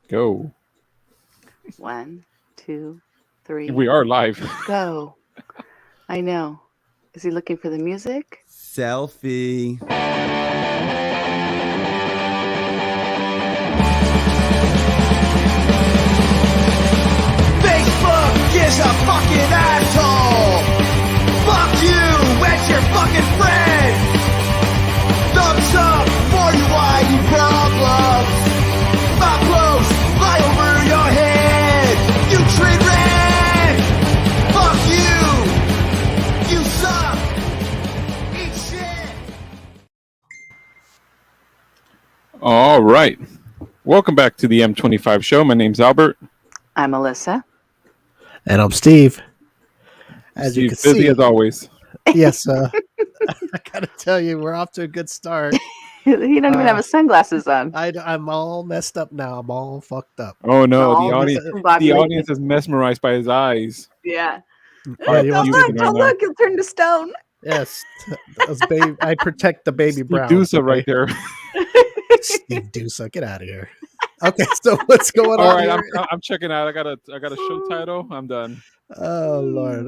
Go. 1, 2, 3. We are live. Go. I know. Is he looking for the music? Selfie. Facebook is a fucking asshole. Fuck you and your fucking friends. Thumbs up for your whiny problems. My blows fly over your head. You train wreck. Fuck you. You suck. Eat shit. All right. Welcome back to the M25 show. My name's Albert. I'm Alyssa. And I'm Steve. As you Steve's can busy see, as always. yes, I gotta tell you, we're off to a good start. He don't even have his sunglasses on. I'm all messed up now. I'm all fucked up. Oh no, All the audience discombobulated. is mesmerized by his eyes. Yeah. Yeah, you Don't want look, to- don't look. He'll turn to stone. Yes, those I protect the baby brown. Stevedusa right there. Stevedusa, get out of here. Okay, so what's going All on right, here? I'm checking out. I got a show title. I'm done. Oh Lord.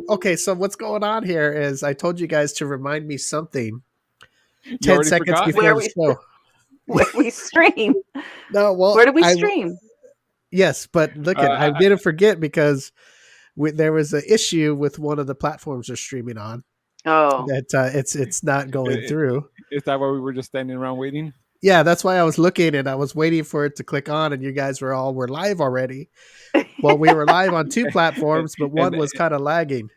Okay. So what's going on here is I told you guys to remind me something. You 10 already seconds forgot? before Where the we- show. Where we stream. No, well, Where do we stream? Yes, but look at I didn't forget because there was an issue with one of the platforms they're streaming on Oh. that it's not going through. Is that why we were just standing around waiting? Yeah, that's why I was looking and I was waiting for it to click on, and you guys were live already. Well, we were live on two platforms, but one was kind of lagging,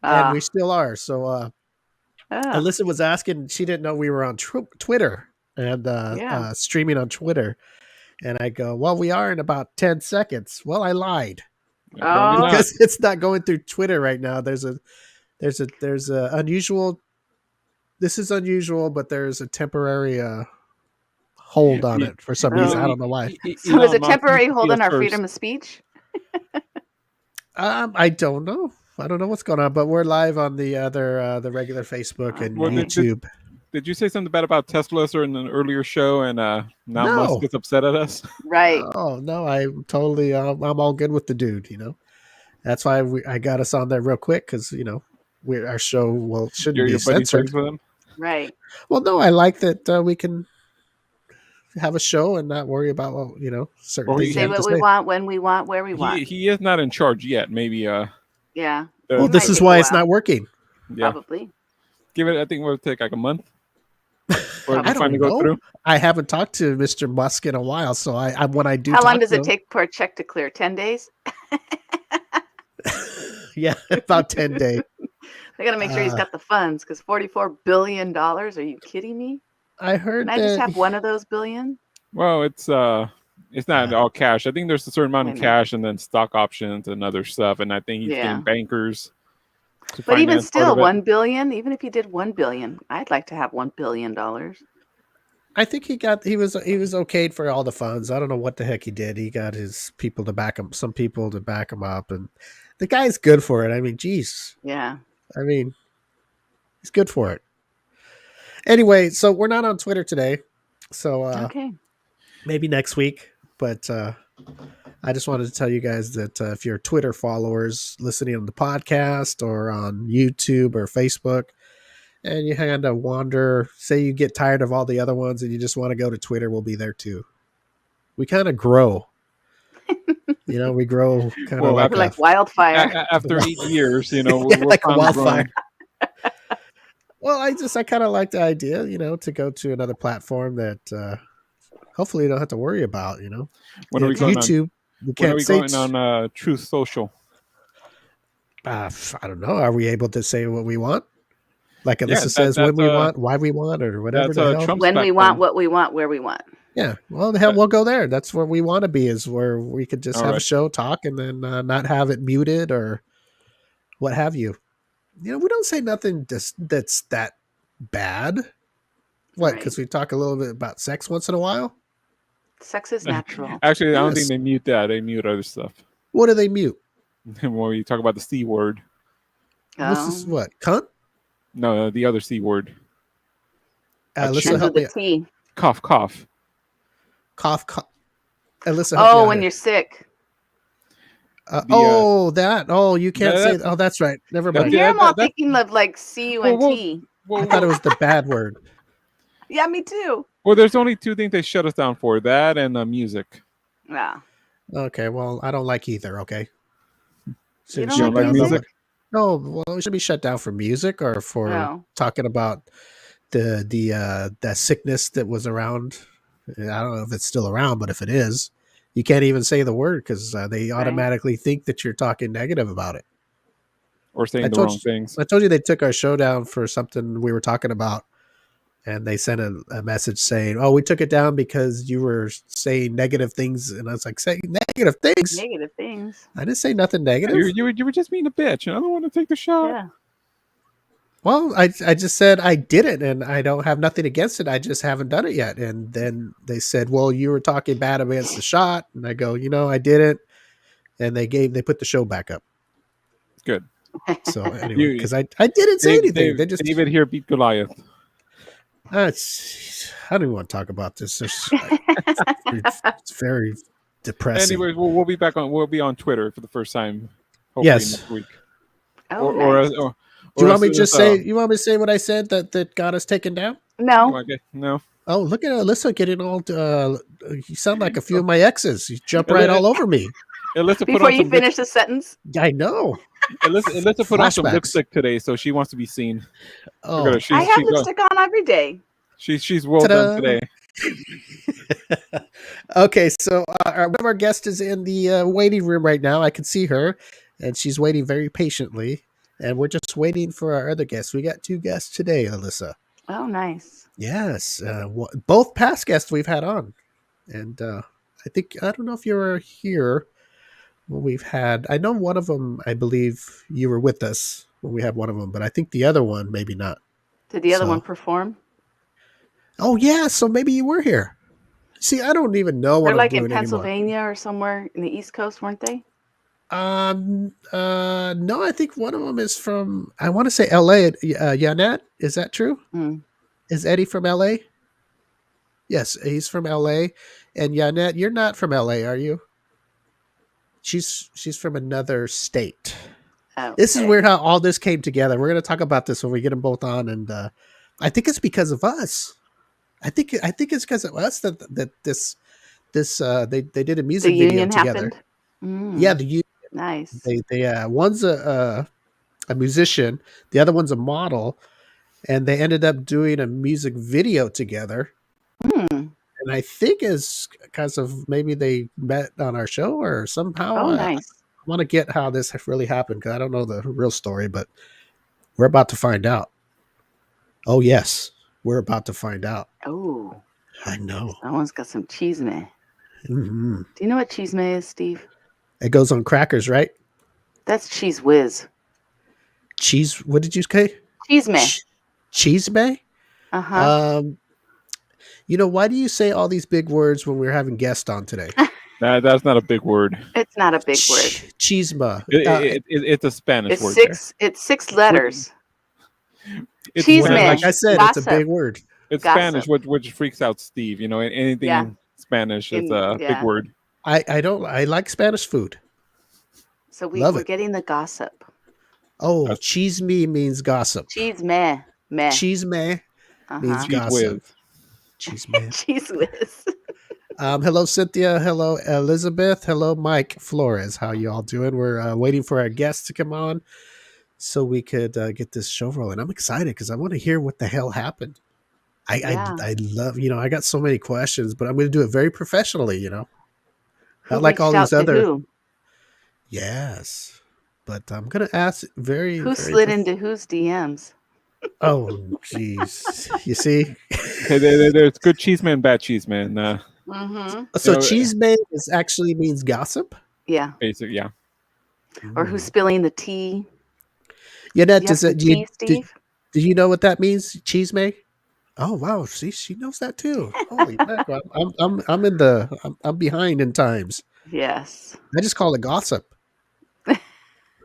and we still are. So Alyssa was asking; she didn't know we were on Twitter and streaming on Twitter. And I go, well, we are in about 10 seconds. Well, I lied Oh. because it's not going through Twitter right now. There's a unusual. This is unusual, but there's a temporary hold on it for some reason. I don't know why. So is it Elon Musk, temporary he hold on goes our first. freedom of speech? I don't know. I don't know what's going on, but we're live on the other the regular Facebook and Well, YouTube. Did you say something bad about Tesla in an earlier show, and now No. Musk gets upset at us? Right. Oh no, I'm totally. I'm all good with the dude. That's why I got us on there real quick because our show shouldn't Your be buddy censored. friends with him? Right. Well, no, I like that we can have a show and not worry about certain Well, things. Say you have what to we say. want, when we want, where we want. He is not in charge yet. Maybe Yeah. Well, It this might is take why a it's while. not working. yeah. Probably. Give it. I think we'll take like a month. Or I don't finally go know. through. I haven't talked to Mr. Musk in a while, so I when I do. How long talk does to it take for a check to clear? 10 days? him- Yeah, about 10 days. I got to make sure he's got the funds because $44 billion. Are you kidding me? I heard Can I just that. have one of those billion? Well, it's not all cash. I think there's a certain amount I of know. cash and then stock options and other stuff. And I think he's Yeah. getting bankers. To But even finance part still, of it. 1 billion, even if you did 1 billion, I'd like to have $1 billion. I think he was okayed for all the funds. I don't know what the heck he did. He got his people to back him, some people to back him up, and the guy's good for it. I mean, geez. Yeah. I mean, he's good for it. Anyway, so we're not on Twitter today, so Okay. maybe next week. But I just wanted to tell you guys that if you're Twitter followers listening on the podcast or on YouTube or Facebook, and you kind of wander, say you get tired of all the other ones and you just want to go to Twitter, we'll be there too. We kind of grow. We grow kind Well, of We're like wildfire. After 8 years, Yeah, we're like a finally wildfire. growing. Well, I kind of like the idea, to go to another platform that hopefully you don't have to worry about, When are we It's going on? YouTube. We When are can't we say going on Truth Social? I don't know. Are we able to say what we want? Like Alyssa Yeah, says, when that's, we want, why we want, or whatever that's, the hell. Trump's When we platform. want, what we want, where we want. Yeah. Well, the hell, we'll go there. That's where we want to be, is where we could just All have a right. show, talk, and then not have it muted or what have you. We don't say nothing that's that bad. What? Right. Because we talk a little bit about sex once in a while. Sex is natural. Actually, I don't think Yes. they mute that. They mute other stuff. What do they mute? When we talk about the C word. What's this? Um, What? Cunt? No, the other C word. Alyssa, Ends help with me. a T. Cough, cough. Cough, cough. Alyssa, help me Oh, out when here. you're sick. That. Oh, you can't say. Oh, that's right. Never I mind. hear them all that's thinking of like C-U-N-T. I thought it was the bad word. Yeah, me too. well, there's only two things they shut us down for: that and music. Yeah. Okay, well, I don't like either. Okay. You don't You like don't like music? music? No, well, we should be shut down for music or for No. talking about that sickness that was around. I don't know if it's still around, but if it is, you can't even say the word because they automatically think that you're talking negative about it. Or saying I the told wrong things. I told you they took our show down for something we were talking about, and they sent a message saying, "Oh, we took it down because you were saying negative things." And I was like, "Saying negative things? Negative things. I didn't say nothing negative." You were just being a bitch, and I don't want to take the shot. Yeah. Well, I just said I did it, and I don't have nothing against it. I just haven't done it yet. And then they said, "Well, you were talking bad against the shot," and I go, I didn't. And they put the show back up. Good. So anyway, You, because I didn't say anything. They just David here beat Goliath. I don't even want to talk about this. It's very depressing. Anyways, we'll be back on. We'll be on Twitter for the first time. Hopefully Yes. next week. Oh, Or nice. Do you want me to just say? You want me to say what I said that got us taken down? No. Okay, no. Oh, look at Alyssa getting all. You sound like a few of my exes. You jump right all over me. Alyssa put Before on you some finish the sentence. I know. Alyssa put on some Flashbacks. lipstick today, so she wants to be seen. Oh, Look at her. I have lipstick on every day. She's well Ta-da. done today. Okay, so one of our guests is in the waiting room right now. I can see her, and she's waiting very patiently. And we're just waiting for our other guests. We got two guests today, Alyssa. Oh, nice. Yes, both past guests we've had on, and I don't know if you were here when we've had. I know one of them. I believe you were with us when we had one of them, but I think the other one maybe not. Did the other one perform? Oh yeah, so maybe you were here. See, I don't even know what They're I'm like doing in Pennsylvania or somewhere in the East Coast, weren't they? No, I think one of them is from. I want to say L.A. Yanette, is that true? Mm. Is Eddie from L.A.? Yes, he's from L.A. And Yanette, you're not from L.A., are you? She's from another state. Okay. This is weird how all this came together. We're going to talk about this when we get them both on, and I think it's because of us. I think it's because of us that they did a music video together. Happened? Mm. Yeah, the union. Nice. They one's a musician, the other one's a model, and they ended up doing a music video together. And I think it's because of maybe they met on our show or somehow. Oh, nice. I want to get how this really happened because I don't know the real story, but we're about to find out. Oh yes, we're about to find out. Oh, I know. Someone's got some cheese may. Mm-hmm. Do you know what cheese may is, Steve? It goes on crackers, right? That's cheese whiz. Cheese. What did you say? Cheese may. Cheese may. Uh-huh. Why do you say all these big words when we're having guests on today? That's not a big word. It's not a big word. Cheesema. It's a Spanish word. It's 6 letters. It's Cheese when- man. Like I said, Gossip. it's a big word. It's Gossip. Spanish, which freaks out Steve. Anything in Spanish is a big word. I like Spanish food. So Love we're it. getting the gossip. Oh, cheese me means gossip. Cheese meh. Meh. Cheese me means Cheese gossip. whiz. Cheese man. Cheese whiz. Hello, Cynthia. Hello, Elizabeth. Hello, Mike Flores. How you all doing? We're waiting for our guests to come on so we could get this show rolling. I'm excited because I want to hear what the hell happened. I love, I got so many questions, but I'm going to do it very professionally, Who Not like all reached these out to other. who? Yes, but I'm going to ask very. Who very slid into whose DMs? Oh, jeez. You see? There's good cheese man, bad cheese man. Mm-hmm. So cheese man actually means gossip? Yeah. Basic, yeah. Or who's spilling the tea? Yanette, Steve? do you know what that means? Cheese may? Oh wow! See, she knows that too. Holy mackerel! I'm behind in times. Yes. I just call it gossip.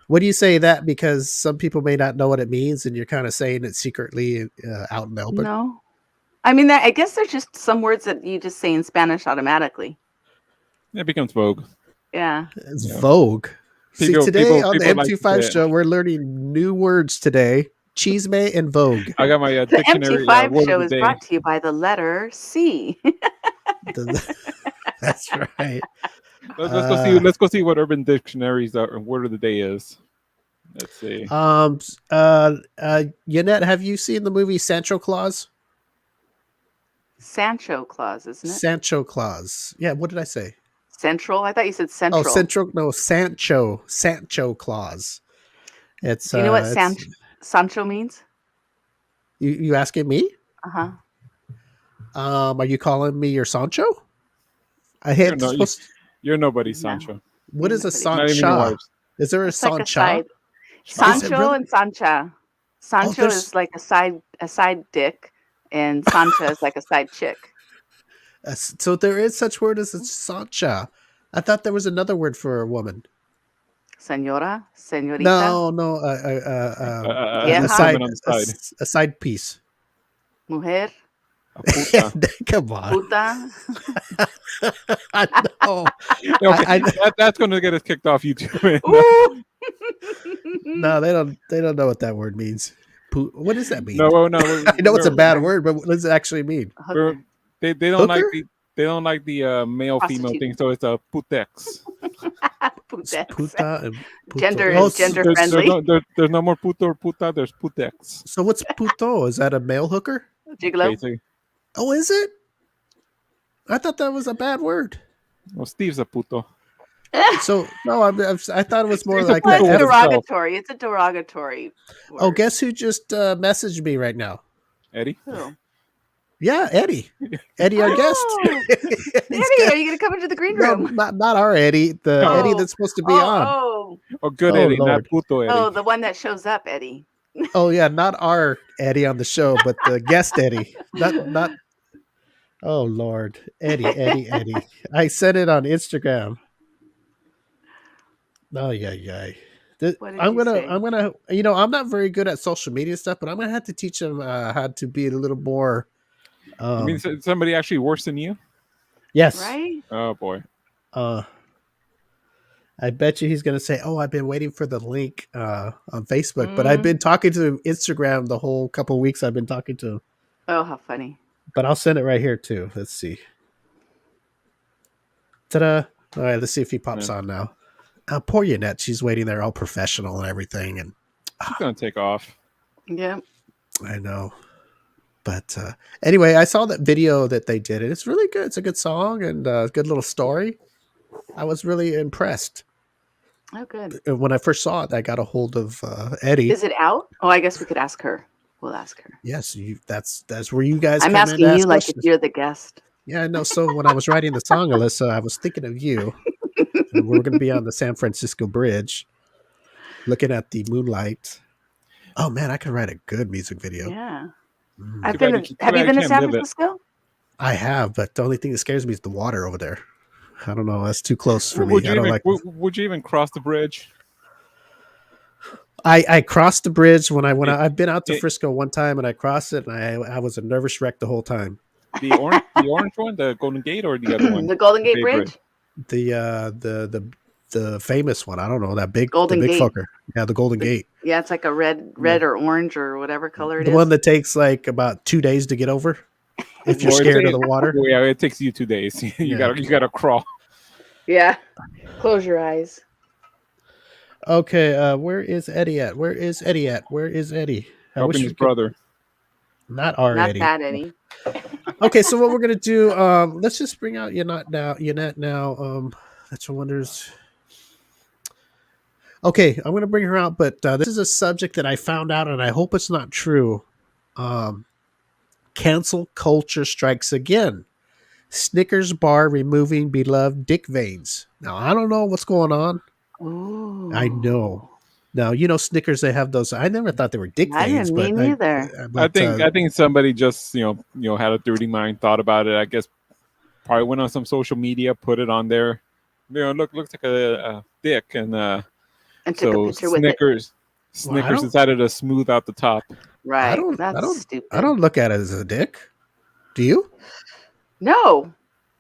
What do you say that? Because some people may not know what it means, and you're kind of saying it secretly out in the open. No. I mean, I guess there's just some words that you just say in Spanish automatically. It becomes Vogue. Yeah. It's Yeah. Vogue. See, today on the people like to M25 say it. show, we're learning new words today. Chisme and Vogue. I got my The dictionary M25 word show of is the day. brought to you by the letter C. That's right. Let's go see. Let's go see what Urban Dictionary's word of the day is. Let's see. Yanette, have you seen the movie Sancho Claus? Sancho Claus, isn't it? Sancho Claus. Yeah, what did I say? Central? I thought you said Oh, central. Sancho Claus. It's Do you know what it's, Sancho means? you asking me? Uh-huh. Are you calling me your Sancho? I You're, had no, supposed. you're nobody, No. Sancho. What is a Nobody. Not even your Sancha? wives. Is there a It's like a Sancha? side. Is it Sancho really? and Sancha. Sancho there's- is like a side dick, and Sancha is like a side chick. So there is such word as a Sancha. I thought there was another word for a woman. Señora, señorita. No, a Vieja? side, On the side. a side piece. Mujer, A puta. Come on. puta. No. Okay, that's going to get us kicked off YouTube. Ooh. No, they don't know what that word means. What does that mean? no. I know it's a bad word, but what does it actually mean? Hooker. They don't like Hooker? they don't like the male female Prostitute. thing, so it's a putex. Putex. Puta and puto. Gender Oh, is gender There's friendly. there's no more puto or puta. There's putex. So what's puto? Is that a male hooker? Gigolo. Basically. Oh, is it? I thought that was a bad word. Well, Steve's a puto. So no, I thought it was more It's a like puto Well, that. it's with himself. derogatory. It's a derogatory word. Oh, guess who just messaged me right now? Eddie. Who? Yeah, Eddie. Eddie, our guest. Oh, He's Eddie, are you going to come into the green no, room? not our Eddie. The No. Eddie that's supposed to be on. Oh, good Oh, Eddie, not Lord. puto Eddie. Oh, the one that shows up, Eddie. Oh yeah, not our Eddie on the show, but the guest Eddie. Not. Oh Lord, Eddie. I sent it on Instagram. Oh yeah. What did I'm you say? gonna. I'm not very good at social media stuff, but I'm gonna have to teach him how to be a little more. You mean somebody actually worse than you? Yes. Right? Oh boy. I bet you he's going to say, "Oh, I've been waiting for the link on Facebook," but I've been talking to Instagram the whole couple of weeks. I've been talking to him, Oh, how funny. but I'll send it right here too. Let's see. Ta-da! All right, let's see if he pops on now. Poor Yanette, she's waiting there, all professional and everything, and He's gonna take off. Yeah. I know. But anyway, I saw that video that they did, and it's really good. It's a good song and a good little story. I was really impressed. Oh, good. When I first saw it, I got a hold of Eddie. Is it out? Oh, I guess we could ask her. We'll ask her. Yes, that's where you guys. I'm come in asking to ask you like questions. if you're the guest. Yeah, I know. So when I was writing the song, Alyssa, I was thinking of you. And we're going to be on the San Francisco Bridge, looking at the moonlight. Oh man, I could write a good music video. Yeah. Mm. Have bad you you been to can't San live it. Francisco? I have, but the only thing that scares me is the water over there. I don't know. That's too close for me. Would I you don't even like. would you even cross the bridge? I crossed the bridge when I've been out to it- Frisco one time and I crossed it and I was a nervous wreck the whole time. The orange one, the Golden Gate, or the other one? The Golden Gate Bay Bridge? The famous one. I don't know that big Golden the big Gate. fucker. Yeah, the Golden Gate. Yeah, it's like a red or orange or whatever color it The is. one that takes like about 2 days to get over. If you're Well, scared of the water. Well, yeah, it takes you 2 days. you Yeah. gotta crawl. Yeah. Close your eyes. Okay, where is Eddie at? Where is Eddie? I Helping wish his we could- brother. Not our Not Eddie. that Eddie. Okay, so what we're gonna do? Let's just bring out Yanette now. That's what wonders. Okay, I'm gonna bring her out, but this is a subject that I found out, and I hope it's not true. Cancel culture strikes again. Snickers bar removing beloved dick veins. Now I don't know what's going on. Ooh. I know. Now Snickers. They have those. I never thought they were dick I veins, didn't but mean either. but, I think somebody just had a dirty mind, thought about it. I guess probably went on some social media, put it on there. Looks like a dick, and And took so a picture with it. Snickers decided to smooth out the top. Right. I That's don't. stupid. I don't look at it as a dick. Do you? No.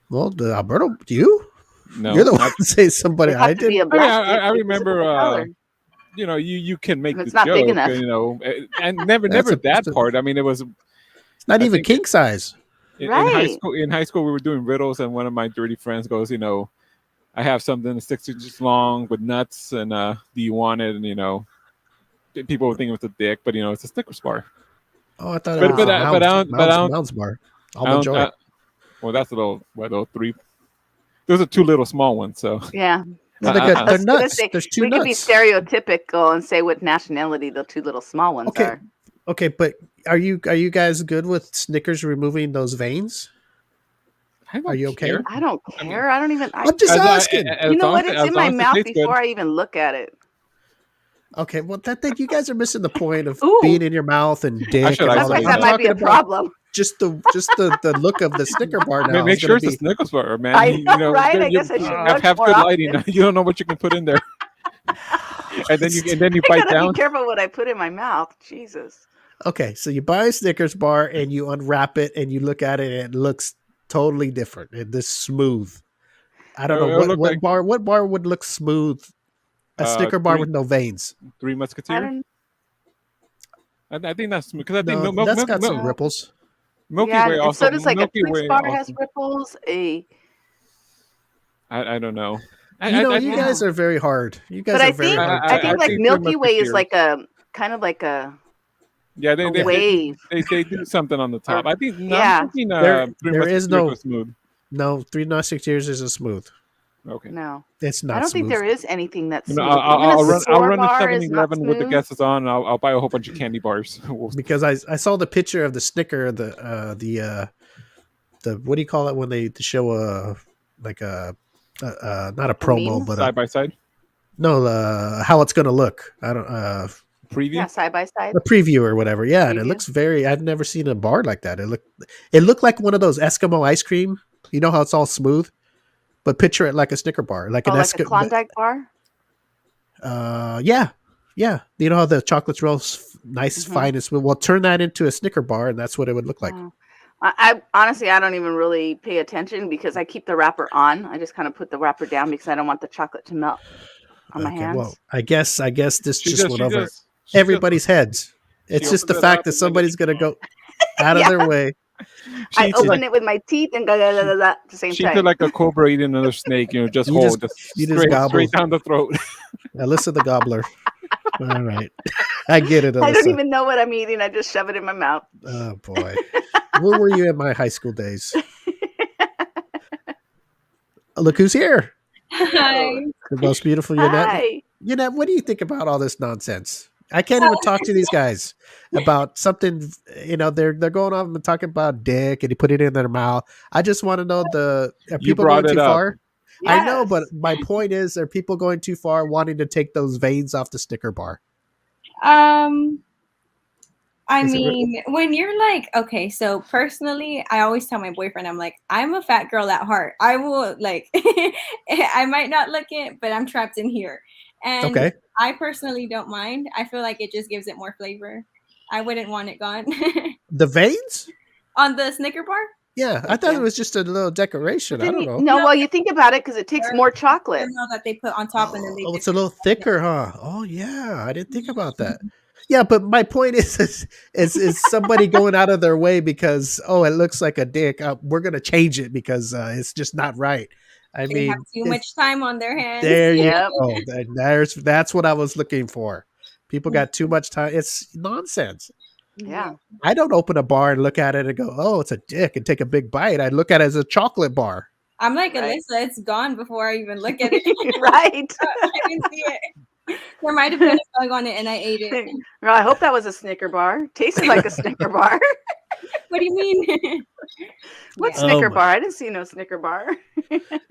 Well, Alberto, do you? No, You're the one not- to say somebody. It have I to be did. a black stick. I It's a remember. different color. You know, you can make And it's the not big joke, enough. you know, and never That's that part. I mean, it was. It's not I even think king size. in high Right. school. In high school, we were doing riddles, and one of my dirty friends goes, you know, I have something that's 6 inches long with nuts, and do you want it? And you know, people would think it was a dick, but you know, it's a Snickers bar. Oh, I thought it But was but a I, but I don't. But I don't. Mounds bar. I Almond don't. Joy. Well, that's a little 3. Those are 2 little small ones. So Yeah. No, I- they're I- good. I- I They're was gonna nuts. say, There's 2 we could be nuts. stereotypical and say what nationality the 2 little small ones Okay. are. Okay, but are you guys good with Snickers removing those veins? I don't Are you okay? care. I don't care. I don't even. I'm just asking. You know what? It's in my mouth tastes good. before I even look at it. Okay, well, that you guys are missing the point of Ooh. being in your mouth and dick should and like all Sometimes that. that I'm might be talking a about problem. just the look of the Snicker bar now. Make is sure gonna it's a Snickers bar, man. I know, right? I guess I should look have more good often. lighting. You don't know what you can put in there, and then you I bite gotta down. be careful what I put in my mouth. Jesus. Okay, so you buy a Snickers bar and you unwrap it and you look at it and it looks totally different. This smooth. I don't know It'll look what like, bar. What bar would look smooth? A Snicker bar with no veins. Three I Musketeer. don't. I think that's because I think No, Milky that's got some Milk- ripples. Milky Yeah, Way and also. so does like Milky a Twix Way bar also. has ripples. I don't know. You Yeah. guys are very hard. You guys But are I very think hard. I think like Three Milky Way is Musketeers. like a kind of like a Yeah, a wave. they do something on the top. Or- I think yeah. I'm thinking, There Three is Musketeers no- was smooth. No, 3 Musketeers isn't smooth. Okay. No, It's not I don't think smooth. there is anything that's You smooth. know, I'll Even a run S'more to bar is 7-Eleven not with the smooth. guesses on. And I'll buy a whole bunch of candy bars. Because I saw the picture of the Snicker, the what do you call it when they show like a not a promo, meme? but Side by side how it's gonna look. I don't preview. Yeah, side by side. a preview or whatever. Yeah, and it Preview. looks very. I've never seen a bar like that. It looked like one of those Eskimo ice cream. You know how it's all smooth, but picture it like a Snicker bar, like Oh, an like a Eskimo. Klondike bar. Yeah. You know how the chocolate's real nice, Mhm. fine and smooth. Well, turn that into a Snicker bar, and that's what it would look like. Oh. I honestly I don't even really pay attention because I keep the wrapper on. I just kind of put the wrapper down because I don't want the chocolate to melt on my hands. Well, I guess this She just just- went she over just- she everybody's heads. It's she just the opens it fact up that and then somebody's it- going to go out of Yeah. their way. She I eats open like, it with my teeth and go at the same she time. feel like a cobra eating another snake. You know, just You hold, you just gobble. straight down the throat. Alyssa the gobbler. All right. I get it, I don't Alyssa. even know what I'm eating. I just shove it in my mouth. Oh, boy. Where were you in my high school days? Look who's here. Hi. The most beautiful Yanette. Hi. Yanette, what do you think about all this nonsense? I can't even talk to these guys about something. You know, they're going off and talking about dick and he put it in their mouth. I just want to know are You people brought going it too up. far? I know, Yes. but my point is, are people going too far wanting to take those veins off the Snicker bar? I Is it mean, when you're like, okay, so personally, I always tell my boyfriend, I'm like, I'm a fat girl at heart. I will like, I might not look it, but I'm trapped in here. And Okay. I personally don't mind. I feel like it just gives it more flavor. I wouldn't want it gone. The veins? On the Snicker bar? Yeah, I thought Yeah. it was just a little decoration. I Didn't don't you- know. No, well, you think about it because it takes more chocolate. Caramel that they put on top and then they Oh, just it's a little thicker, huh? Oh, yeah. I didn't think about that. Yeah, but my point is somebody going out of their way because, oh, it looks like a dick. We're going to change it because it's just not right. I they mean, have too much time on their hands. there you Yep. go. That's what I was looking for. People got too much time. It's nonsense. Yeah. I don't open a bar and look at it and go, oh, it's a dick and take a big bite. I look at it as a chocolate bar. I'm like, Right. Alyssa, it's gone before I even look at it. Right. I didn't see it. There might have been a bug on it and I ate it. Well, I hope that was a Snicker bar. Tasted like a Snicker bar. What do you mean? What Yeah. Snicker Oh my- bar? I didn't see no Snicker bar.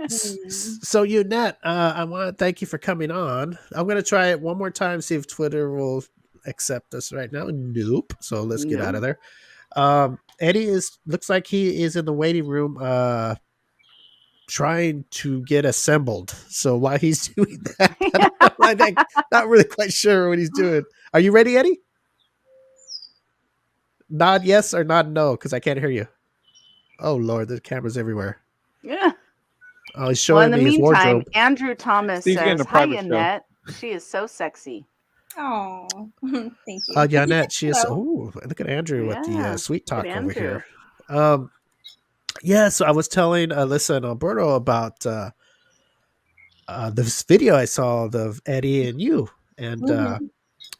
So, Yanette, I want to thank you for coming on. I'm going to try it one more time, see if Twitter will accept us right now. Nope. So let's get out of there. Eddie looks like he is in the waiting room trying to get assembled. So while he's doing that, I'm not really quite sure what he's doing. Are you ready, Eddie? Nod yes or nod no, because I can't hear you. Oh, Lord, there's cameras everywhere. Yeah. Oh, he's Well, showing in the me his meantime, wardrobe. Andrew Thomas Steve's getting says, a "Hi, private show." Yanette. She is so sexy." Oh, thank you. Yanette, she is. Hello. Oh, look at Andrew with the Yeah, sweet talk look at over Andrew. here. Yeah, so I was telling Alyssa and Alberto about this video I saw of Eddie and you, and Mhm.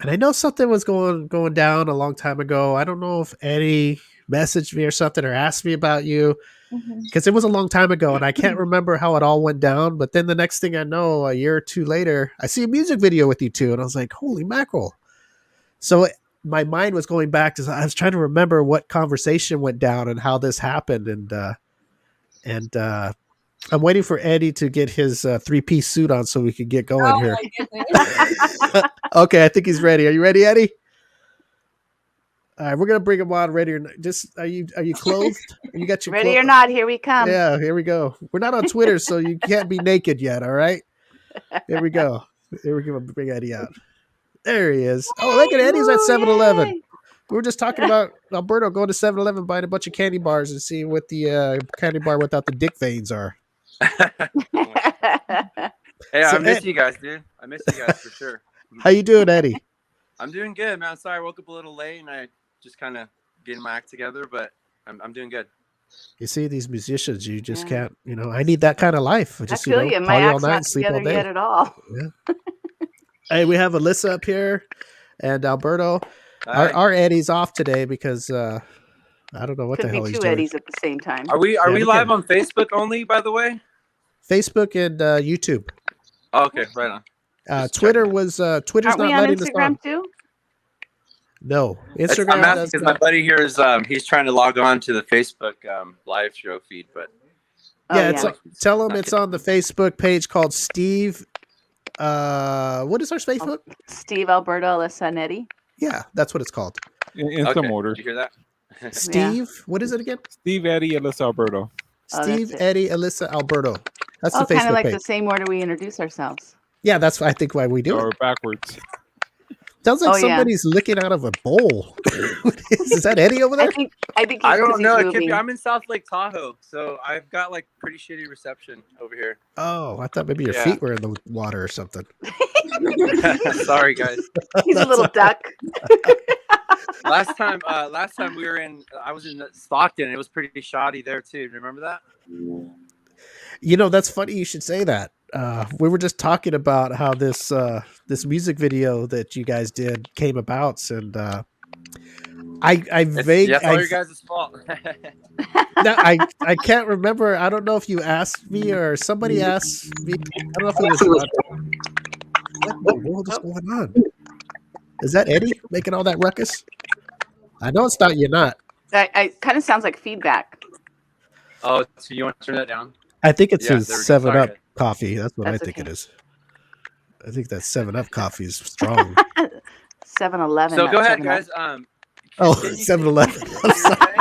and I know something was going down a long time ago. I don't know if Eddie messaged me or something or asked me about you Mhm. because it was a long time ago, and I can't remember how it all went down. But then the next thing I know, a year or two later, I see a music video with you two, and I was like, "Holy mackerel!" So my mind was going back to I was trying to remember what conversation went down and how this happened, and I'm waiting for Eddie to get his 3-piece suit on so we can get going Oh here. my goodness. Okay, I think he's ready. Are you ready, Eddie? All right, we're gonna bring him on. Ready or not? Just are you clothed? You got your Ready or not, here we come. Yeah, here we go. We're not on Twitter, so you can't be naked yet. All right, here we go. Here we go. Bring Eddie out. There he is. Oh, look at Eddie's at Ooh, 7-Eleven. yay. We were just talking about Alberto going to 7-Eleven, buying a bunch of candy bars and seeing what the candy bar without the dick veins are. Hey, So, I miss Ed- you guys, dude. I miss you guys for sure. How you doing, Eddie? I'm doing good, man. Sorry, I woke up a little late and I just kind of getting my act together, but I'm doing good. You see these musicians, you just Yeah. can't, I need that kind of life. I Just, feel you. My party all act's night not and sleep all together yet day. at all. Hey, we have Alyssa up here and Alberto. Hi. Our Eddie's off today because I don't know what Could the be hell he's two doing. Eddies at the same time. Are we Yeah, we we live can. on Facebook only, by the way? Facebook and YouTube. Oh, okay, right on. Just Twitter checking. Twitter's Aren't not we on letting us on. Instagram too? No, I'm Instagram asking does because my not. buddy here is he's trying to log on to the Facebook live show feed, but Oh, Yeah, yeah. tell him Not it's yet. on the Facebook page called Steve. What is our Facebook? Steve, Alberto, Alyssa, and Eddie. Yeah, that's what it's called. In okay. some order. Did you hear that? Steve. What is it again? Steve, Eddie, Alyssa, Alberto. Oh, Steve, that's it. Eddie, Alyssa, Alberto. That's Oh, the kind of Facebook like page. the same order we introduce ourselves. Yeah, that's I think why we do Or it. backwards. Sounds like Oh, yeah. somebody's licking out of a bowl. Is that Eddie over there? I think I he's 'cause don't know. he's It could be. moving. I'm in South Lake Tahoe, so I've got like pretty shitty reception over here. Oh, I thought maybe your Yeah. feet were in the water or something. Sorry, guys. He's a little duck. Last time we were I was in Stockton. It was pretty shoddy there too. Remember that? That's funny you should say that. We were just talking about how this music video that you guys did came about, and That's all your guys' fault. I can't remember. I don't know if you asked me or somebody asked me. I don't know if it was. What in the world is going on? Is that Eddie making all that ruckus? I know it's not. You're not. I kind of sounds like feedback. Oh, so you want to turn that down? I think it's Yeah, his there we go. 7 Sorry, Up guys. coffee. That's what That's I think okay. it is. I think that 7 Up coffee is strong. 7-Eleven. So not go ahead, 7-Up. guys. Oh, can you- 7-Eleven. I'm sorry.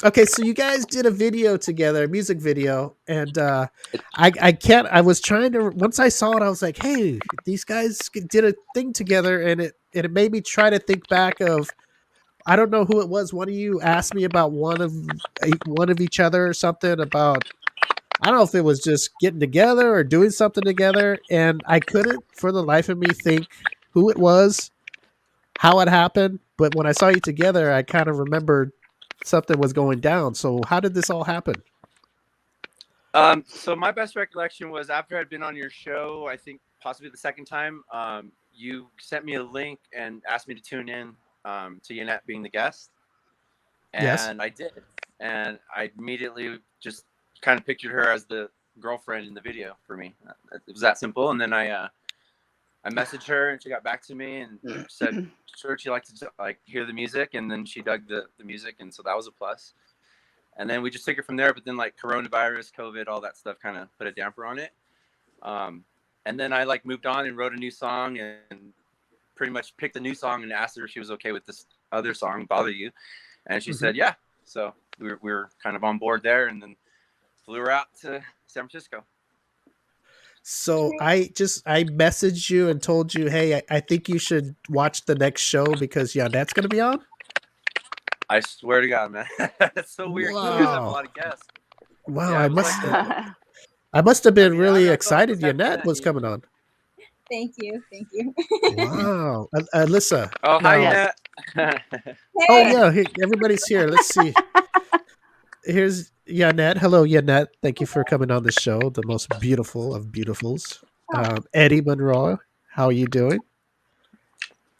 Okay, so you guys did a video together, a music video, and I was trying to, once I saw it, I was like, hey, these guys did a thing together, and it made me try to think back of, I don't know who it was. One of you asked me about one of each other or something about, I don't know if it was just getting together or doing something together, and I couldn't for the life of me think who it was, how it happened. But when I saw you together, I kind of remembered something was going down. So how did this all happen? So my best recollection was after I'd been on your show, I think possibly the second time, you sent me a link and asked me to tune in to Yanette being the guest. And Yes. I did. And I immediately just kind of pictured her as the girlfriend in the video for me. It was that simple. And then I messaged her and she got back to me and said, sure, she liked to hear the music. And then she dug the music. And so that was a plus. And then we just took it from there. But then coronavirus, COVID, all that stuff kind of put a damper on it. And then I moved on and wrote a new song and pretty much picked a new song and asked her if she was okay with this other song, Bother You. And she said, yeah. So we were kind of on board there and then flew her out to San Francisco. So I messaged you and told you, hey, I think you should watch the next show because Yanette's going to be on. I swear to God, man. That's so weird. You guys have a Wow. lot of guests. Wow, Yeah, I it was must like I must have been I really don't know, excited. it's after Yanette that, was you know. coming on. Thank you. Thank you. Wow, Alyssa. Oh, hi, Now, Yes. Yanette. oh Hey. yeah, everybody's here. Let's see. Here's Yanette. Hello, Yanette. Thank you for coming on the show. The most beautiful of beautifuls. Oh, Eddie Monroy. How are you doing?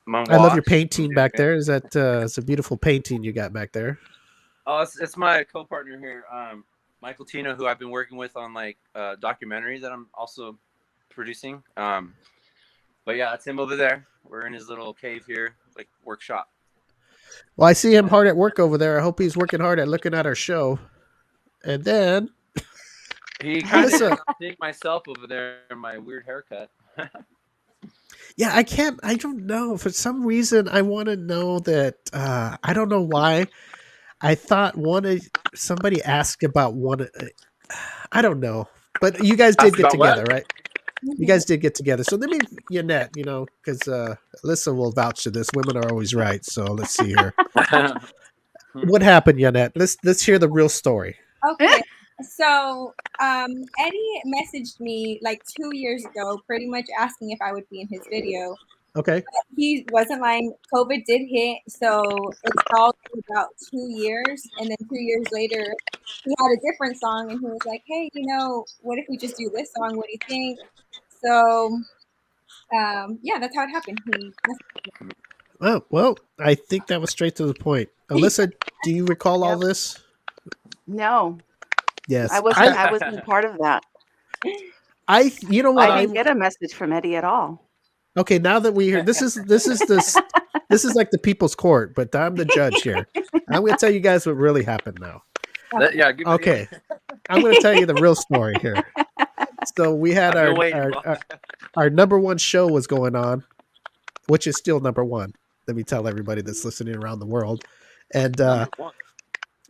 I love Monroy. your I'm painting doing back good. there. Is that it's a beautiful painting you got back there? Oh, it's my co-partner here, Michael Tino, who I've been working with on like documentaries that I'm also producing. But yeah, that's him over there. We're in his little cave here, like workshop. Well, I see him hard at work over there. I hope he's working hard at looking at our show. And then He kind of Alyssa. thinks I'm seeing myself over there in my weird haircut. Yeah, I don't know. For some reason I want to know that I don't know why. I thought somebody asked about I don't know. But you guys did Asked get about what? together, right? You guys did get together. So let me, Yanette, because Alyssa will vouch to this. Women are always right. So let's see here. What happened, Yanette? Let's hear the real story. okay. So Eddie messaged me like 2 years ago, pretty much asking if I would be in his video. Okay. He wasn't lying. COVID did hit, so it stalled for about 2 years, and then 2 years later, he had a different song, and he was like, "Hey, what if we just do this song? What do you think?" So, yeah, that's how it happened. Oh, well, I think that was straight to the point. Alyssa, do you recall all Yep. this? No, Yes. I wasn't part of that. You know what I didn't get a message from Eddie at all. Okay, now that we hear this is like the people's court, but I'm the judge here. I'm going to tell you guys what really happened now. Yeah. Give me Okay, I'm going to tell you the real story here. So we had I've been waiting. our number one show was going on, which is still number one. Let me tell everybody that's listening around the world. And Number one.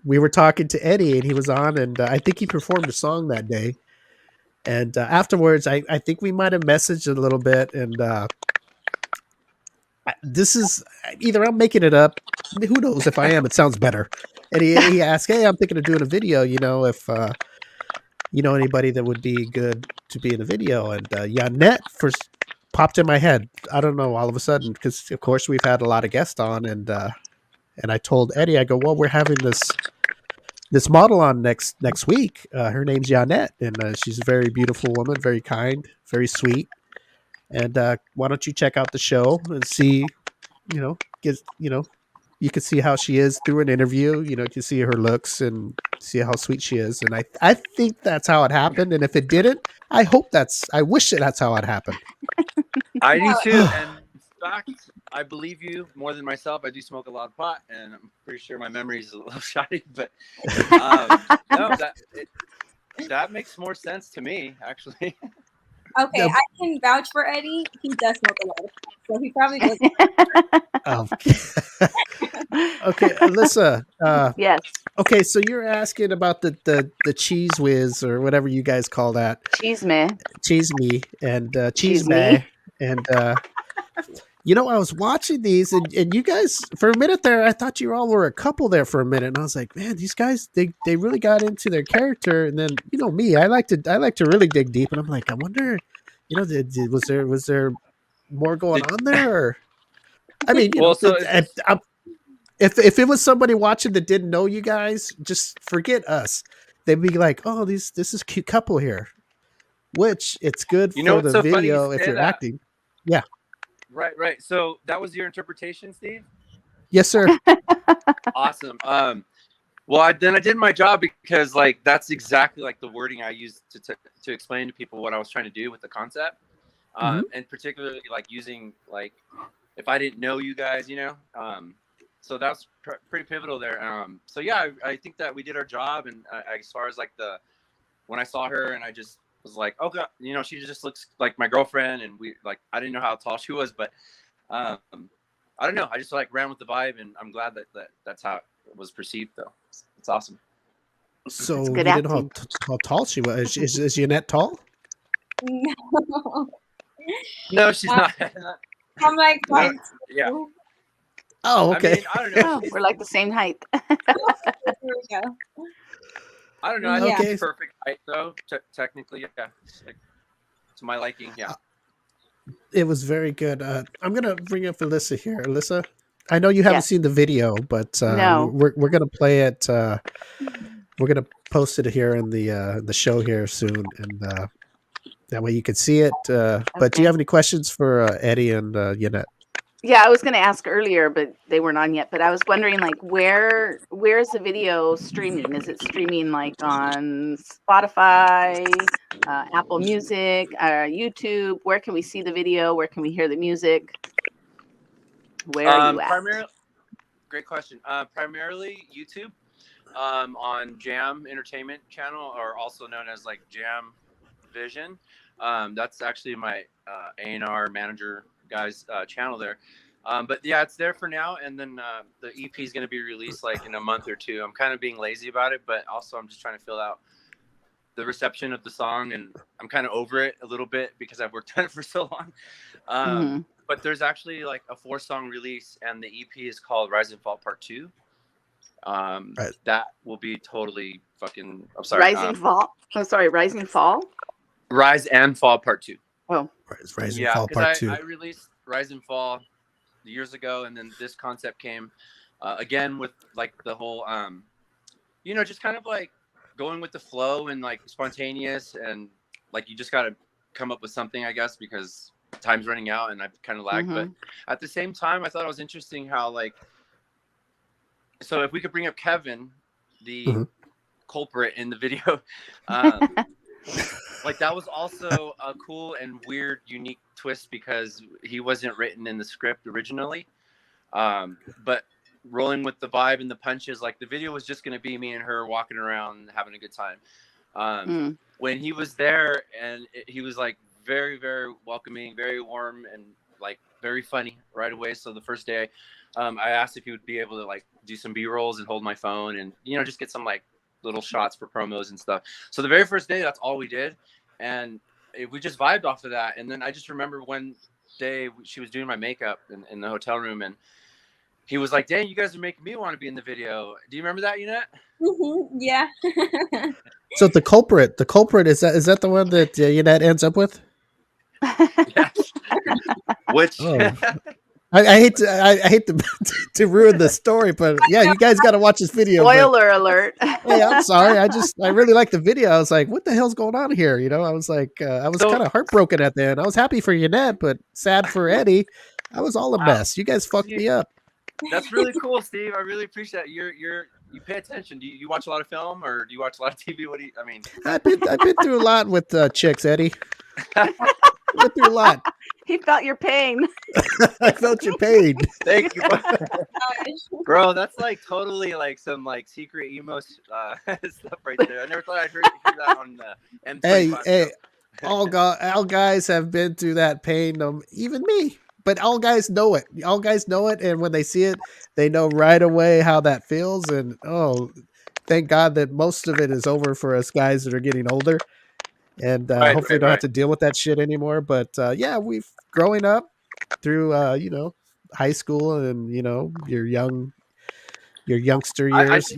we were talking to Eddie, and he was on, and I think he performed a song that day. And afterwards, I think we might have messaged a little bit, and this is either I'm making it up. Who knows if I am? It sounds better. And he asked, "Hey, I'm thinking of doing a video. If anybody that would be good to be in a video." And Yanette first popped in my head. I don't know, all of a sudden, because of course we've had a lot of guests on, and I told Eddie, I go, "Well, we're having this model on next week. Her name's Yanette, and she's a very beautiful woman, very kind, very sweet. And why don't you check out the show and see, you can see how she is through an interview. You can see her looks and see how sweet she is. And I think that's how it happened. And if it didn't, I wish that's how it happened. I do too. And in fact, I believe you more than myself. I do smoke a lot of pot, and I'm pretty sure my memory is a little shoddy. But no, that makes more sense to me, actually. Okay, I can vouch for Eddie. He does smoke a lot of pot, so he probably does. Okay, Alyssa. Yes. Okay, so you're asking about the cheese whiz or whatever you guys call that. Cheese me. And Cheese me. me. And I was watching these, and you guys, for a minute there, I thought you all were a couple there for a minute, and I was like, man, these guys, they really got into their character. And then me, I like to really dig deep, and I'm like, I wonder, was there more going on there? Or, I mean, if it was somebody watching that didn't know you guys, just forget us. They'd be like, oh, this is a cute couple here, which it's good for the video if you're acting. Yeah. Right. So that was your interpretation, Steve? Yes, sir. Awesome. Well, I did my job because that's exactly like the wording I used to explain to people what I was trying to do with the concept, and particularly using if I didn't know you guys, so that's pretty pivotal there. So yeah, I think that we did our job, and as far as when I saw her, and I just was like, oh god, she just looks like my girlfriend, and I didn't know how tall she was, but I don't know, I just ran with the vibe, and I'm glad that that's how it was perceived, though. It's awesome. So you didn't know how tall she was. Is Yanette tall? No, she's not. I'm like, yeah. Oh, okay. I mean, I don't know. We're like the same height. There we go. I don't know. I think Okay. it's perfect height, though. Technically, yeah. Like, to my liking, yeah. It was very good. I'm gonna bring up Alyssa here. Alyssa, I know you haven't Yes. seen the video, but No. we're gonna play it. We're gonna post it here in the show here soon, and that way you can see it. But do Okay. you have any questions for Eddie and Yanette? Yeah, I was going to ask earlier, but they weren't on yet. But I was wondering, like, where's the video streaming? Is it streaming like on Spotify, Apple Music, YouTube? Where can we see the video? Where can we hear the music? Where are you at? Great question. Primarily YouTube, on Jam Entertainment channel, or also known as like Jam Vision. That's actually my A&R manager guy's channel there. But yeah, it's there for now, and then the EP is going to be released like in a month or two. I'm kind of being lazy about it, but also I'm just trying to fill out the reception of the song, and I'm kind of over it a little bit because I've worked on it for so long. But there's actually like a 4-song release, and the EP is called Rise and Fall Part 2. Right. That will be totally fucking. I'm sorry. Rising Fall. Oh, sorry, Rising Fall. Rise and Fall Part 2. Oh, Rise and Fall Part 2. I released Rise and Fall years ago, and then this concept came again with like the whole, just kind of like going with the flow and like spontaneous, and like you just got to come up with something, I guess, because time's running out and I've kind of lagged. But at the same time, I thought it was interesting how like, so if we could bring up Kevin, the culprit in the video, like that was also a cool and weird, unique twist because he wasn't written in the script originally. But rolling with the vibe and the punches, like the video was just going to be me and her walking around having a good time. When he was there, and he was like very, very welcoming, very warm, and like very funny right away. So the first day, I asked if he would be able to like do some B-rolls and hold my phone and, just get some like little shots for promos and stuff. So the very first day, that's all we did. And we just vibed off of that. And then I just remember one day she was doing my makeup in the hotel room, and he was like, "Dang, you guys are making me want to be in the video." Do you remember that, Yanette? Yeah. So the culprit is that the one that Yanette ends up with? Yes. Which I hate to ruin the story, but yeah, you guys got to watch this video. Spoiler alert! Hey, I'm sorry. I really liked the video. I was like, "What the hell's going on here?" I was like, I was kind of heartbroken at the end. I was happy for Yanette, but sad for Eddie. I was all a mess. You guys fucked me up. That's really cool, Steve. I really appreciate it. You pay attention. Do you watch a lot of film, or do you watch a lot of TV? I've been through a lot with chicks, Eddie. I've been through a lot. He felt your pain. I felt your pain. Thank you, bro. That's like totally like some like secret emo stuff right there. I never thought I'd hear that on M25. Hey, all guys have been through that pain. Even me. But all guys know it. All guys know it, and when they see it, they know right away how that feels. And thank God that most of it is over for us guys that are getting older, and hopefully don't have to deal with that shit anymore. But yeah, we've growing up through high school and your youngster years.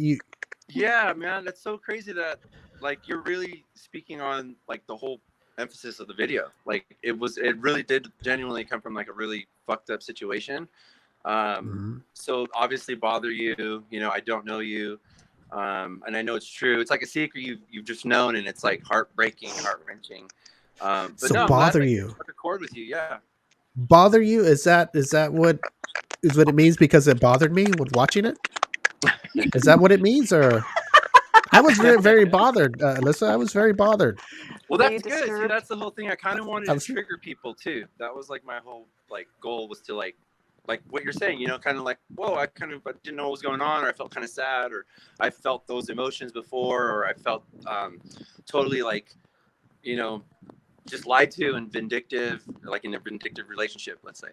Yeah, man, that's so crazy that like you're really speaking on like the whole emphasis of the video. Like it really did genuinely come from like a really fucked up situation. So obviously bother you, I don't know you. And I know it's true. It's like a secret you've just known, and it's like heartbreaking, heart-wrenching. But so no, bother glad, you. Record with you, yeah. Bother you? Is that what it means because it bothered me with watching it? Is that what it means, or? I was very, very bothered, Alyssa. I was very bothered. Well, that's good. See, that's the whole thing. I kind of wanted to trigger people too. That was like my whole like goal was to like what you're saying. Kind of like, whoa, I didn't know what was going on, or I felt kind of sad, or I felt those emotions before, or I felt totally like, just lied to and vindictive, like in a vindictive relationship, let's say.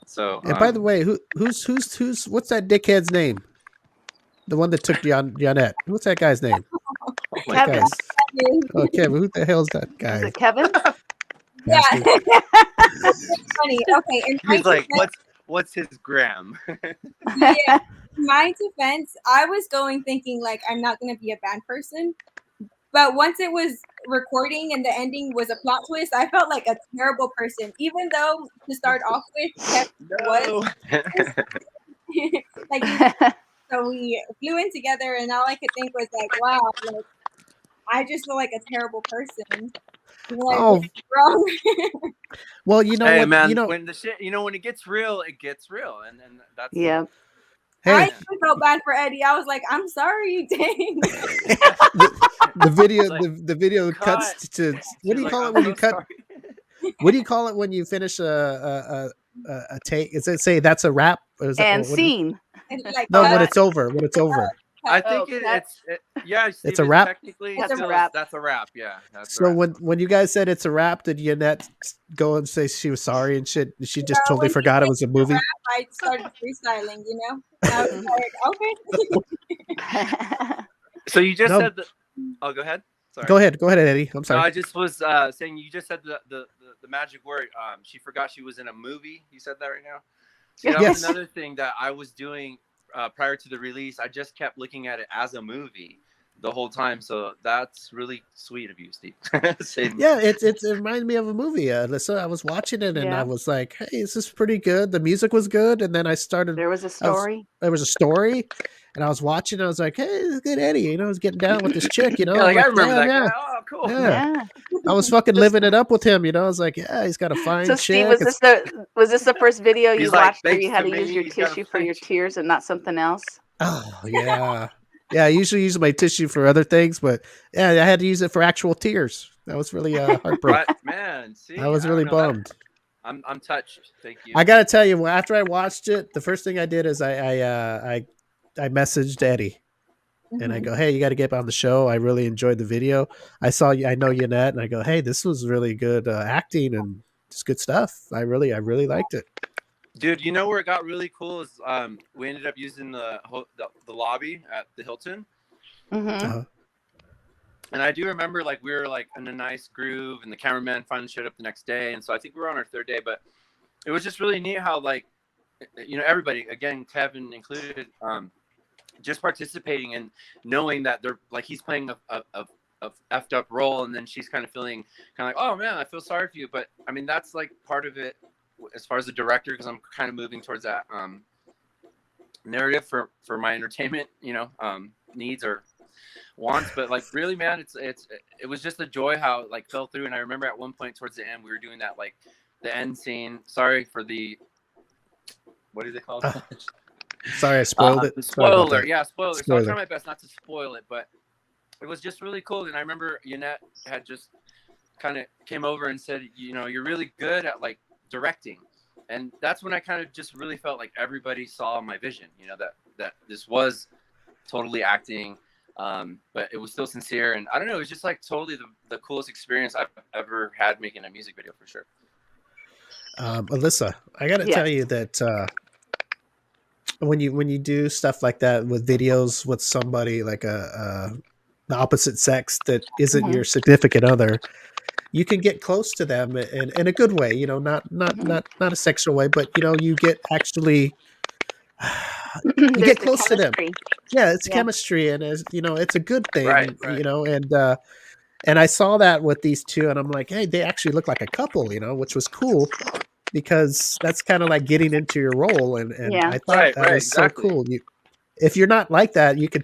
So. And by the way, who's what's that dickhead's name? The one that took Yanette. What's that guy's name? Kevin. Oh, Kevin. Who the hell's that guy? Is it Kevin? Yeah. That's funny. Okay. And he's like, what's his gram? Yeah. In my defense, I was thinking like I'm not gonna be a bad person, But once it was recording and the ending was a plot twist, I felt like a terrible person. Even though to start off with, Kevin was like, so we flew in together, and all I could think was like, wow, like I just feel like a terrible person. Oh, Wrong. well, you know Hey what? man, You know, when the shit, when it gets real, and that's Yeah. hey, I even felt bad for Eddie. I was like, I'm sorry, dang. the video, Like, the video cut. cuts to what She's do you like, call it "I'm when so you cut? sorry." What do you call it when you finish a take? Is it say that's a wrap? Or is it, And what is, scene. And like, no, Oh, when that- it's over, when it's over. I think cut. yeah, Steve, It's a wrap? Technically, That's a still wrap. That's a wrap. Yeah. That's a So wrap. when you guys said it's a wrap, did Yanette go and say she was sorry and shit? She just totally when he forgot it said was a movie. I started freestyling, I was like, okay. So you just No. said that. Oh, go ahead. Sorry. Go ahead, Eddie. I'm No, sorry. I just was saying you just said the magic word. She forgot she was in a movie. You said that right now. See, that Yes. was another thing that I was doing prior to the release. I just kept looking at it as a movie the whole time. So that's really sweet of you, Steve. Yeah, it reminded me of a movie. Alyssa, I was watching it and I Yeah. was like, "Hey, this is pretty good." The music was good, and then I started. There was a story. There was a story, and I was watching. I was like, "Hey, this is good, Eddie." I was getting down with this chick. Yeah, I'm like, I like, remember that "Damn, guy. Oh, cool. yeah." Yeah. I was fucking Just- living it up with him. I was like, "Yeah, he's got a fine So chick." Steve, was this the first video you He's like, watched where "Thanks you had to to use me, your he's got a tissue for your French." tears and not something else? Oh yeah, yeah. I usually use my tissue for other things, but yeah, I had to use it for actual tears. That was really heartbreaking. Right, man. See, I was I really don't know, bummed. I'm touched. Thank you. I gotta tell you, after I watched it, the first thing I did is I messaged Eddie and I go, "Hey, you got to get on the show. I really enjoyed the video. I saw you. I know Yanette, and I go, "Hey, this was really good acting and it's good stuff. I really liked it." Dude, you know where it got really cool is we ended up using the lobby at the Hilton, Mm-hmm. and I do remember like we were like in a nice groove, and the cameraman finally showed up the next day, and so I think we were on our third day, but it was just really neat how like everybody, again Kevin included, just participating and knowing that they're like he's playing a effed up role, and then she's kind of feeling kind of like, oh man, I feel sorry for you, but I mean that's like part of it as far as the director, because I'm kind of moving towards that narrative for my entertainment needs or wants. But like really, man, it was just a joy how it like fell through. And I remember at one point towards the end we were doing that like the end scene. Sorry for the what is it called? Sorry, I spoiled it. The Sorry about spoiler. that. Yeah, spoiler. So Spoiler. I'll try my best not to spoil it, but it was just really cool. And I remember Yanette had just kind of came over and said, you're really good at like directing. And that's when I kind of just really felt like everybody saw my vision, that this was totally acting, but it was still sincere. And I don't know, it was just like totally the coolest experience I've ever had making a music video, for sure. Alyssa, I got to Yes. tell you that when you do stuff like that with videos with somebody like the opposite sex that isn't Mhm. your significant other, you can get close to them in a good way, not a sexual way, but you get actually you There's get the close to them. chemistry. Yeah, it's Yeah. chemistry, and it's a good thing, Right. and I saw that with these two, and I'm like, hey, they actually look like a couple, which was cool because that's kind of like getting into your role, and Yeah. I thought Right, that was exactly. so cool. If you're not like that, you can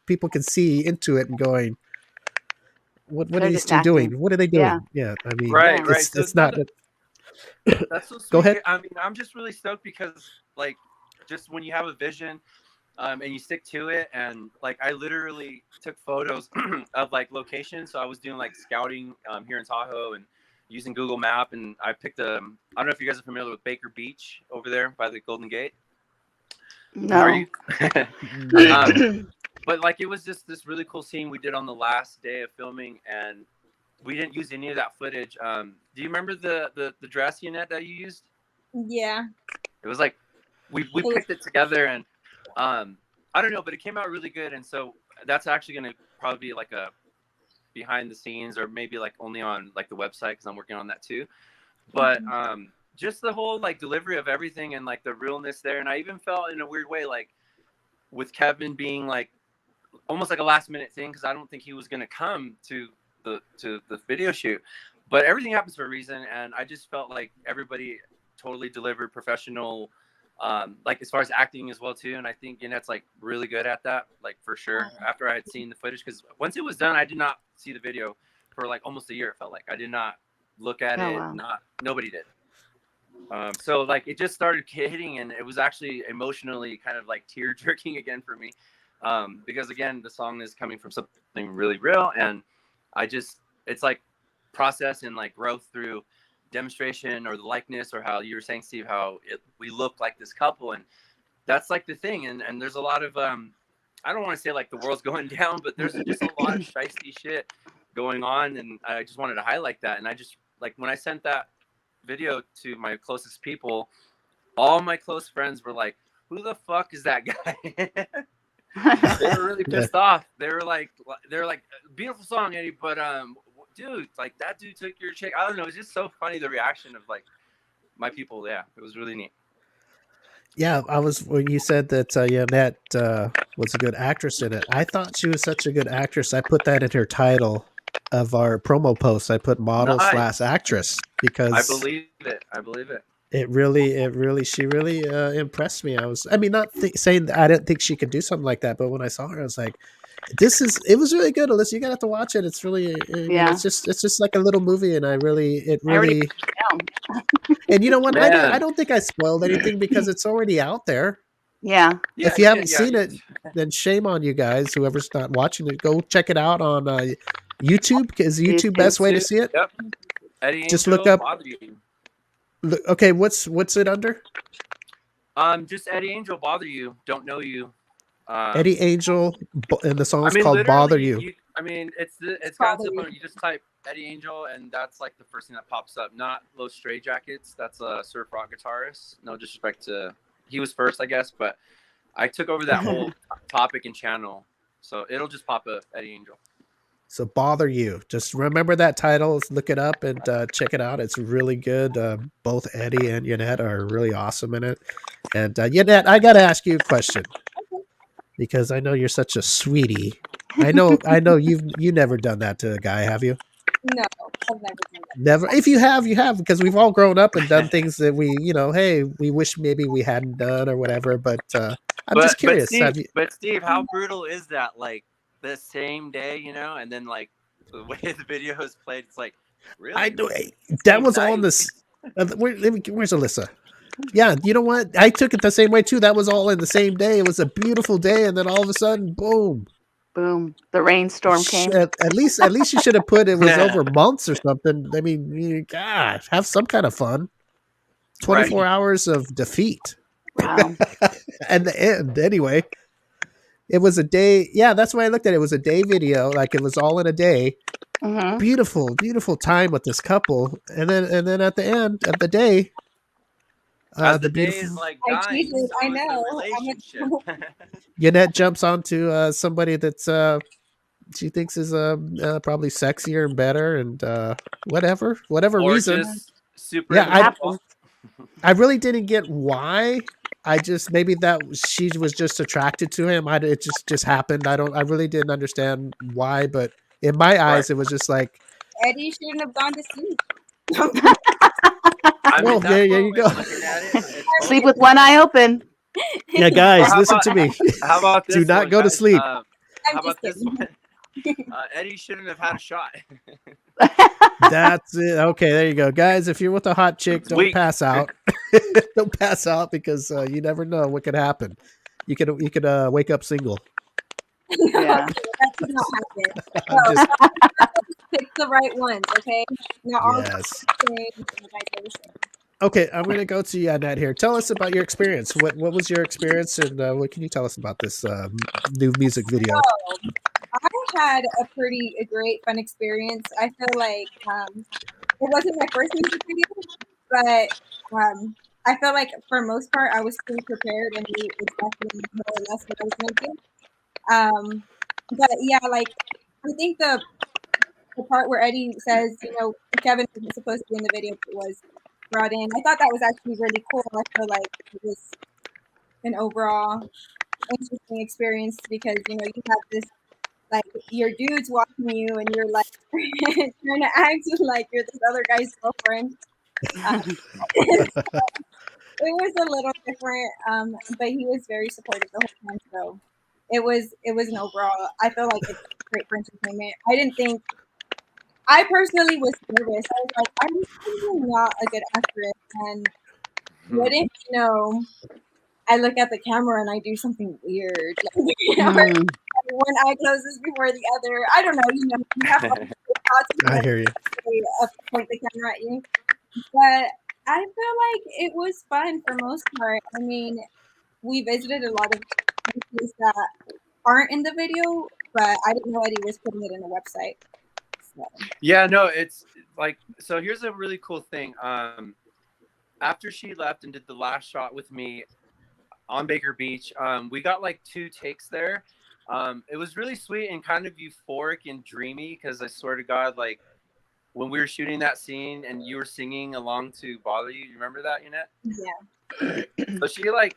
people can see into it and going, what are They're these just two doing? acting. What are they Yeah. doing? Yeah, I mean, Right, Yeah. right. it's So it's not. that's so sweet. Go ahead. I mean, I'm just really stoked because like just when you have a vision and you stick to it, and like I literally took photos of like locations. So I was doing like scouting here in Tahoe and using Google Map, and I picked I don't know if you guys are familiar with Baker Beach over there by the Golden Gate. No. Are you? But like it was just this really cool scene we did on the last day of filming, and we didn't use any of that footage. Do you remember the dress, Yanette, that you used? Yeah. It was like we picked it together, and I don't know, but it came out really good. And so that's actually going to probably be like a behind the scenes, or maybe like only on like the website, because I'm working on that too. But just the whole like delivery of everything and like the realness there. And I even felt in a weird way like with Kevin being like almost like a last minute thing because I don't think he was gonna come to the video shoot. But everything happens for a reason, and I just felt like everybody totally delivered professional, like as far as acting as well too. And I think Yanette's like really good at that, like for sure. After I had seen the footage, because once it was done, I did not see the video for like almost a year. It felt like I did not look at it. Wow. Nobody did. So like it just started hitting, and it was actually emotionally kind of like tear jerking again for me, because again the song is coming from something really real, and it's like process and like growth through demonstration or the likeness, or how you were saying, Steve, how we look like this couple, and that's like the thing. And there's a lot of I don't want to say like the world's going down, but there's just a lot of shiesty shit going on, and I just wanted to highlight that. And I just like when I sent that video to my closest people, all my close friends were like, who the fuck is that guy? They were really pissed off. They were like beautiful song, Eddie, but dude, like that dude took your chick. I don't know, it's just so funny, the reaction of like my people. Yeah, it was really neat. Yeah, I was when you said that Yanette was a good actress in it. I thought she was such a good actress. I put that in her title of our promo post. I put model / actress because I believe it. She really impressed me. I mean, not saying that I didn't think she could do something like that, but when I saw her, I was like, it was really good, Alyssa. You gotta have to watch it. It's really, it's just like a little movie, and and you know what? I don't think I spoiled anything because it's already out there. Yeah. If you haven't seen it, then shame on you guys. Whoever's not watching it, go check it out on YouTube. Is YouTube best way to see it? Yep. Eddie just Angel, look up. Bother You. Okay, what's it under? Just Eddie Angel, Bother You. Don't Know You. Eddie Angel, and the song is called "Bother You." It's got simple. You just type Eddie Angel, and that's like the first thing that pops up. Not Los Stray Jackets. That's a surf rock guitarist. No disrespect to, he was first, I guess, but I took over that whole topic and channel, so it'll just pop up Eddie Angel. So "Bother You." Just remember that title. Look it up and check it out. It's really good. Both Eddie and Yanette are really awesome in it. And Yanette, I got to ask you a question because I know you're such a sweetie. I know you never done that to a guy, have you? No, I've never done that. Never. If you have, you have, because we've all grown up and done things that we, hey, we wish maybe we hadn't done or whatever. But I'm just curious. But Steve, how brutal is that? Like the same day, and then like the way the video is played, it's like, really? I know that was all in this. Where's Alyssa? Yeah, you know what? I took it the same way too. That was all in the same day. It was a beautiful day, and then all of a sudden, boom. Boom! The rainstorm came. At least you should have put it was over months or something. I mean, gosh, have some kind of fun. 24 hours of defeat. Wow. And the end, anyway. It was a day. Yeah, that's why I looked at it. It was a day video, like it was all in a day. Mm-hmm. Beautiful, beautiful time with this couple, and then at the end of the day. As the day is like dying, I know. Yanette jumps onto somebody that's she thinks is probably sexier and better, and whatever or reason. Super. Yeah, I really didn't get why. I just maybe that she was just attracted to him. It just happened. I really didn't understand why, but in my eyes, it was just like Eddie shouldn't have gone to sleep. Well, there you go. Sleep with one eye open. Yeah, guys, listen to me. How about this? Do not go to sleep. How about this one? Eddie shouldn't have had a shot. That's it. Okay, there you go, guys. If you're with a hot chick, don't pass out. Don't pass out because you never know what could happen. You could wake up single. Yeah. That could not happen. Pick the right ones, okay? Not all yes. the Okay, I'm going to go to Yanette here. Tell us about your experience. What was your experience, and what can you tell us about this new music video? I had a pretty great, fun experience. I feel like it wasn't my first music video, but I felt like for the most part I was pretty prepared and knew exactly more or less what I was going to do. But yeah, like I think the part where Eddie says, Kevin wasn't supposed to be in the video, but was brought in. I thought that was actually really cool. I feel like it was an overall interesting experience because you know you have this like your dude's watching you and you're like trying to act like you're this other guy's girlfriend. It was a little different, but he was very supportive the whole time. So it was an overall. I feel like it's great for entertainment. I didn't think. I personally was nervous. I was like, I'm probably not a good actress, and what if you know I look at the camera and I do something weird, like, or one eye closes before the other. I don't know. You have thoughts. I hear you. Point the camera at you, but I feel like it was fun for most part. I mean, we visited a lot of places that aren't in the video, but I didn't know Eddie was putting it in the website. So. Yeah, no, it's like, so here's a really cool thing. After she left and did the last shot with me on Baker Beach, we got like 2 takes there. It was really sweet and kind of euphoric and dreamy because I swear to God, like when we were shooting that scene and you were singing along to Bother You, you remember that, Yanette? Yeah. So she like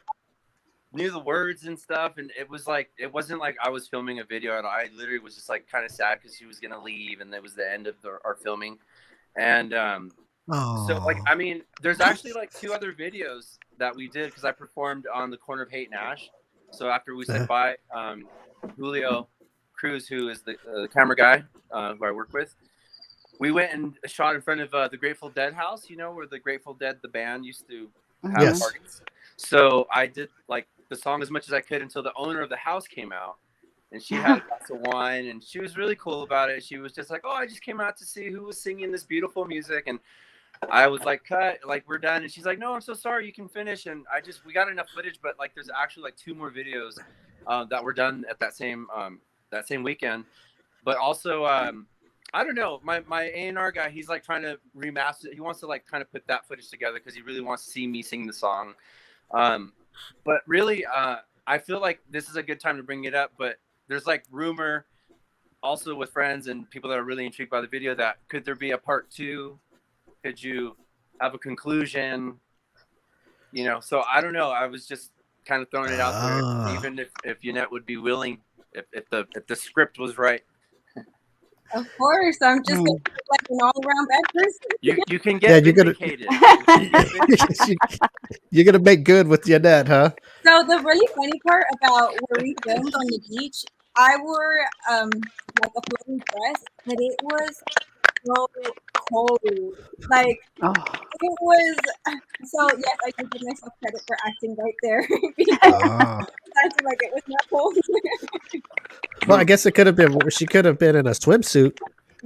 knew the words and stuff, and it was like, it wasn't like I was filming a video and I literally was just like kind of sad because she was gonna leave and it was the end of our filming. And so like, I mean, there's actually like 2 other videos that we did because I performed on the corner of Haight and Ash. So after we said bye, Julio Cruz, who is the camera guy who I work with, we went and shot in front of the Grateful Dead house, you know, where the Grateful Dead, the band, used to have parties. So I did like the song as much as I could until the owner of the house came out, and she had a glass of wine, and she was really cool about it. She was just like, "Oh, I just came out to see who was singing this beautiful music," and I was like, "Cut, like we're done." And she's like, "No, I'm so sorry, you can finish." And we got enough footage, but like there's actually like 2 more videos that were done at that same weekend. But also, I don't know, my A&R guy, he's like trying to remaster it. He wants to like kind of put that footage together because he really wants to see me sing the song. But really, I feel like this is a good time to bring it up. But there's like rumor also with friends and people that are really intrigued by the video that could there be a part 2? Could you have a conclusion? You know, so I don't know. I was just kind of throwing it out there, even if Yanette would be willing, if the script was right. Of course, I'm just gonna be like an all-around bad person. You can get vindicated. You're gonna make good with Yanette, huh? So the really funny part about where we filmed on the beach, I wore like a floating dress, but it was so cold. Like it was. So yes, I can give myself credit for acting right there because acting like it was not cold. Well, I guess it could have been. She could have been in a swimsuit.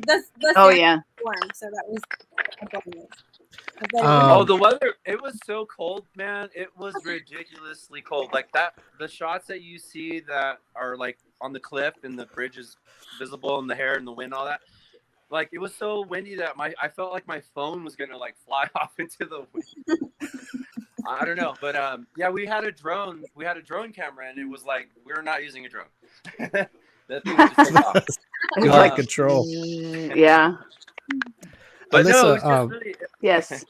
Warm, so that was a bonus. The weather, it was so cold, man. It was ridiculously cold. Like that, the shots that you see that are like on the cliff and the bridge is visible and the hair and the wind, all that. Like it was so windy that I felt like my phone was gonna like fly off into the wind. I don't know, but yeah, we had a drone camera, and it was like we were not using a drone. That thing was just off. You like control. Yeah. But Alyssa, no, really... Yes.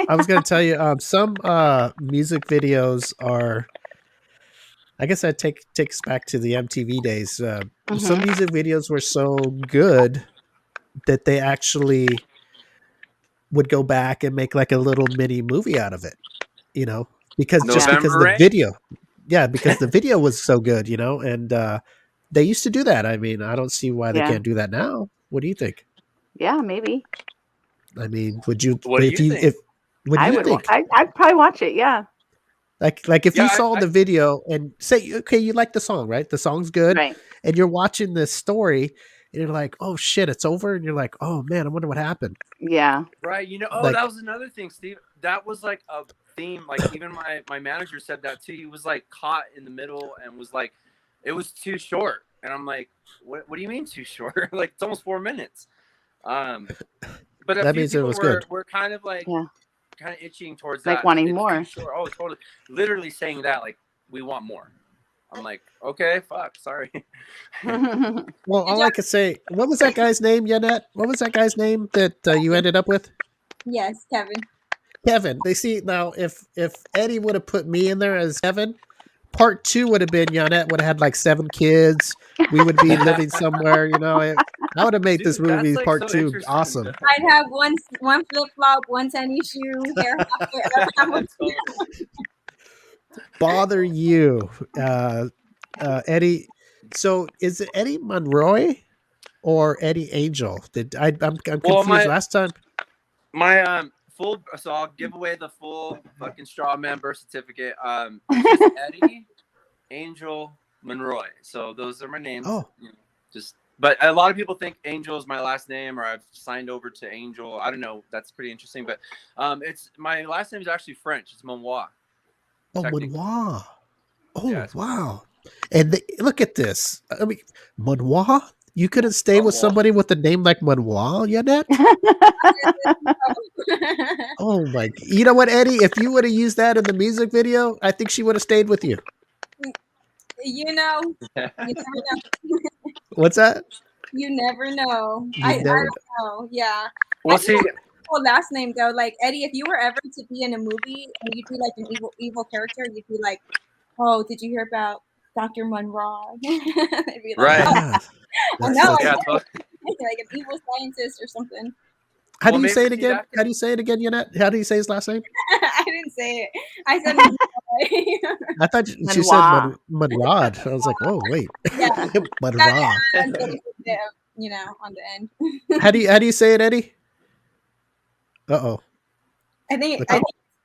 I was going to tell you, some music videos are, I guess that takes back to the MTV days. Some music videos were so good that they actually would go back and make like a little mini movie out of it, you know, because the video, because the video was so good, you know, and they used to do that. I mean, I don't see why they can't do that now. What do you think? Yeah, maybe. I mean, would you? What do you think? I'd probably watch it. Yeah. Like if you saw the video and say, okay, you like the song, right? The song's good, right? And you're watching this story, and you're like, oh shit, it's over, and you're like, oh man, I wonder what happened. Yeah. Right. You know, like, that was another thing, Steve. That was like a theme. Like even my manager said that too. He was like caught in the middle and was like, it was too short. And I'm like, what do you mean too short? Like it's almost 4 minutes. But that means it was good. We're kind of like kind of itching towards like that. Wanting more. Sure. Oh, totally. Literally saying that, like, we want more. I'm like, okay, fuck, sorry. Well, all I could say, what was that guy's name, Yanette? What was that guy's name that you ended up with? Yes, Kevin. Kevin. They see now, if Eddie would have put me in there as Kevin, part 2 would have been Yanette would have had like 7 kids. We would be living somewhere, you know. I would have made this Dude, movie that's like part so 2 interesting. awesome. I'd have one flip flop, one tennis shoe, hair halfway. Totally. Bother you, Eddie. So is it Eddie Monroy or Eddie Angel? I'm confused. Last time, my full. So I'll give away the full fucking straw man birth certificate. It's just Eddie Angel Monroy. So those are my names. Oh. You know, but a lot of people think Angel is my last name, or I've signed over to Angel. I don't know. That's pretty interesting. But it's my last name is actually French. It's Monroy. oh, Monroy. Oh, Yeah, wow. And look at this. I mean, Monroy? You couldn't stay with somebody with a name like Monroy, Yanette? Oh, my. You know what, Eddie? If you would have used that in the music video, I think she would have stayed with you. You know, you never know. What's that? You never know. You I never- don't know. Yeah. Well, I think see, Well, last name though, like Eddie, if you were ever to be in a movie and you'd be like an evil character, you'd be like, "Oh, did you hear about Dr. Monroy?" They'd be like, Right. "Oh, Yeah. I That's know, so- yeah, like an evil scientist or something." How Well, do you say it maybe see again? that How do you say it again, Yanette? How do you say his last name? I didn't say it. I said Monroy. I thought she said Monrod. I was like, oh, wait. Yeah. Monrod. And put a bit of, on the end. How do you say it, Eddie? Uh-oh. I think.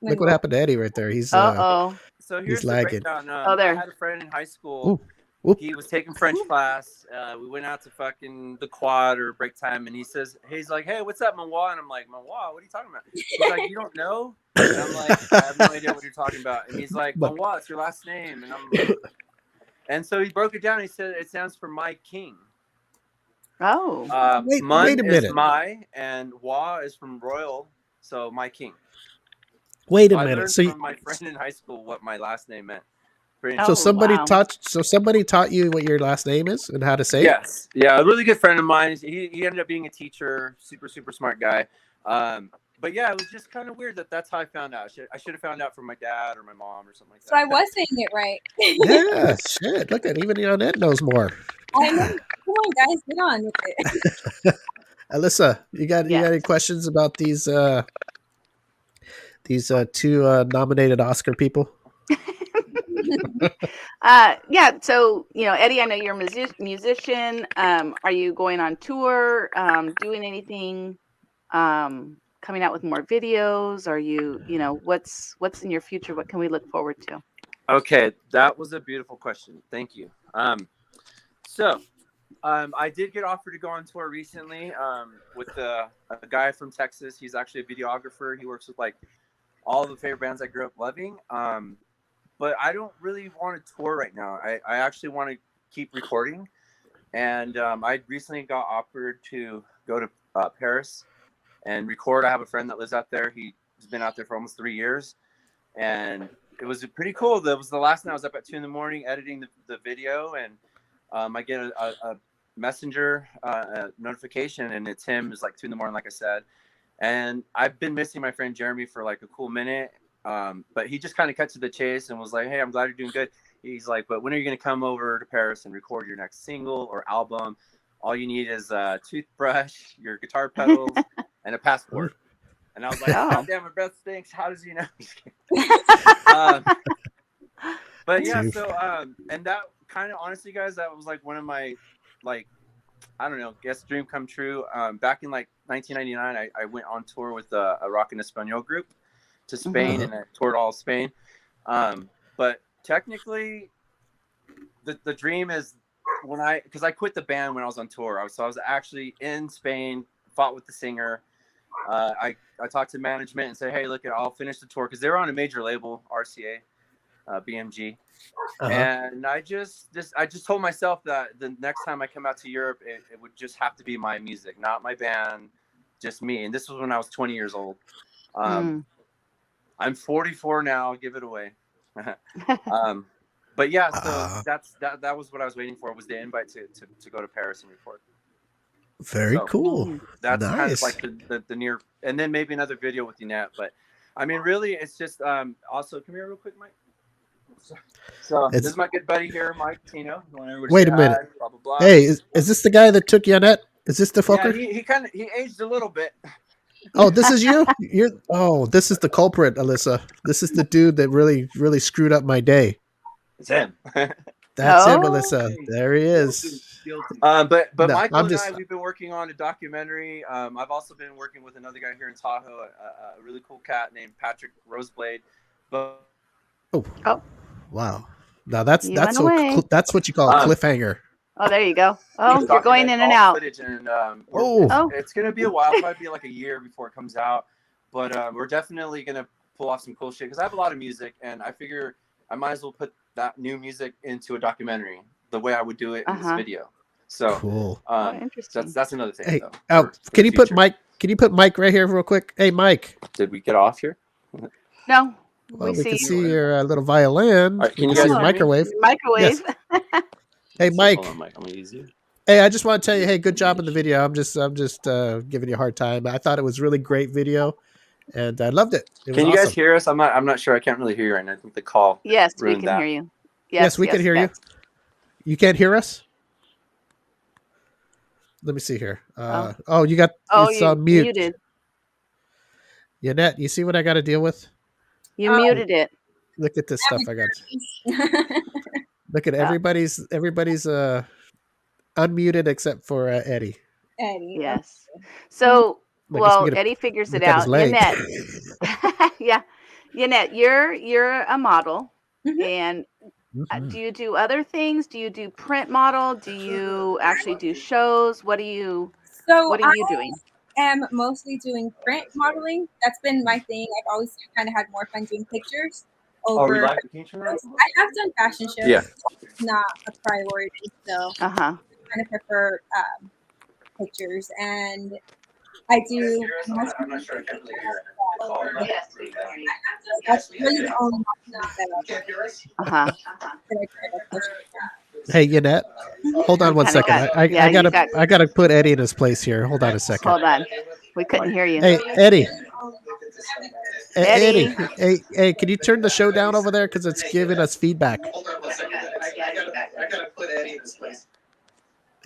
Look what happened to Eddie right there. He's Uh-oh. So here's the lagging. breakdown. Oh, there. I had a friend in high school. Ooh. He was taking French class. We went out to fucking the quad or break time, and he's like, "Hey, what's up, Monroy?" And I'm like, "Monroy, what are you talking about?" He's like, "You don't know?" And I'm like, "I have no idea what you're talking about." And he's like, "Monroy, it's your last name." And I'm like, and so he broke it down. He said it stands for my king. Oh. Wait a is minute. my, and Wa is from royal, so my king. Wait a I minute. learned So, from my friend in high school what my last name meant. Pretty Oh, so somebody wow. taught you what your last name is and how to say it? Yes. Yeah, a really good friend of mine. He ended up being a teacher, super, super smart guy. But yeah, it was just kind of weird that's how I found out. I should have found out from my dad or my mom or something like that. So I was saying it right. Yeah, shit. Look at even Yanette knows more. I know. Come on, guys, get on with it. Alyssa, you got any questions about these two nominated Oscar people? Yeah. So, Eddie, I know you're a musician. Are you going on tour? Doing anything? Coming out with more videos? Are you, what's in your future? What can we look forward to? Okay, that was a beautiful question. Thank you. So I did get offered to go on tour recently with a guy from Texas. He's actually a videographer. He works with like all the favorite bands I grew up loving. But I don't really want to tour right now. I actually want to keep recording. And I recently got offered to go to Paris and record. I have a friend that lives out there. He's been out there for almost 3 years. And it was pretty cool. That was the last night. I was up at 2 a.m. editing the video. And I get a messenger notification. And it's him. It's like 2 a.m, like I said. And I've been missing my friend Jeremy for like a cool minute. But he just kind of cut to the chase and was like, "Hey, I'm glad you're doing good." He's like, "But when are you going to come over to Paris and record your next single or album? All you need is a toothbrush, your guitar pedals, and a passport." And I was like, "God damn, my breath stinks. How does he know?" But yeah, so and that kind of honestly, guys, that was like one of my I don't know, guess dream come true. Back in like 1999, I went on tour with a rock and Espanol group to Spain, and I toured all of Spain. But technically, the dream is because I quit the band when I was on tour. I was actually in Spain, fought with the singer. I talked to management and said, "Hey, look, I'll finish the tour," because they were on a major label, RCA, BMG. And I just told myself that the next time I come out to Europe, it would just have to be my music, not my band, just me. And this was when I was 20 years old. I'm 44 now. I'll give it away. But yeah, so that was what I was waiting for, was the invite to go to Paris and record. Very cool. That's nice. kind of like the near, and then maybe another video with Yanette. But I mean, really, it's just also come here real quick, Mike. So this It's- is my good buddy here, Mike Tino. Wait a minute. Blah blah blah. Hey, is this the guy that took Yanette? Is this the Yeah, fucker? he aged a little bit. Oh, this is you? This is the culprit, Alyssa. This is the dude that really screwed up my day. It's him. That's him, Oh. Alyssa. There he is. But No, Michael I'm and just- I, we've been working on a documentary. I've also been working with another guy here in Tahoe, a really cool cat named Patrick Roseblade. But Oh. Wow. Now that's You went away. that's what you call a cliffhanger. Oh, there you go. Oh, he's you're going in documenting and all out. the footage, and Oh. it's gonna be a while, probably be like a year before it comes out. But we're definitely gonna pull off some cool shit because I have a lot of music, and I figure I might as well put that new music into a documentary the way I would do it in this video. So Cool. Interesting. that's another thing. Hey, though, for can the you put future. Mike? Can you put Mike right here real quick? Hey, Mike. Did we get off here? No, Well, we we can see see your little violin. All right, can we you can see guys your hear me? microwave. microwave. Hey, Mike. Hold on, Mike. I'm gonna use you. Hey, I just want to tell you, hey, good job in the video. I'm just giving you a hard time. I thought it was a really great video, and I loved it. It was Can you awesome. guys hear us? I'm not sure. I can't really hear you right now. I think the call. Yes, we ruined can that. hear you. Yes, we can hear you. You can't hear us? Let me see here. You got it's you on mute. muted. Yanette, you see what I got to deal with? You muted it. Look at this stuff I got. Look at everybody's unmuted except for Eddie. Eddie. Yes. So, I guess we well, gotta Eddie figures it look at his out. leg. Yanette. Yeah. Yanette, you're a model, and Mhm. do you do other things? Do you do print model? Do you actually do shows? What are you doing? Am mostly doing print modeling. That's been my thing. I've always kind of had more fun doing pictures over. Can you turn that? I have done fashion shows. Yeah. It's not a priority, so I kind of prefer pictures. And I do. I'm not sure. I can't really hear it. That's really the only that Hey, Yanette, hold on one Kinda second. got- I yeah, you I gotta put Eddie in his place here. Hold on a second. Hold on. We couldn't hear you. Hey, Eddie. Eddie. Hey, can you turn the show down over there because it's giving us feedback? I gotta put Eddie in his place.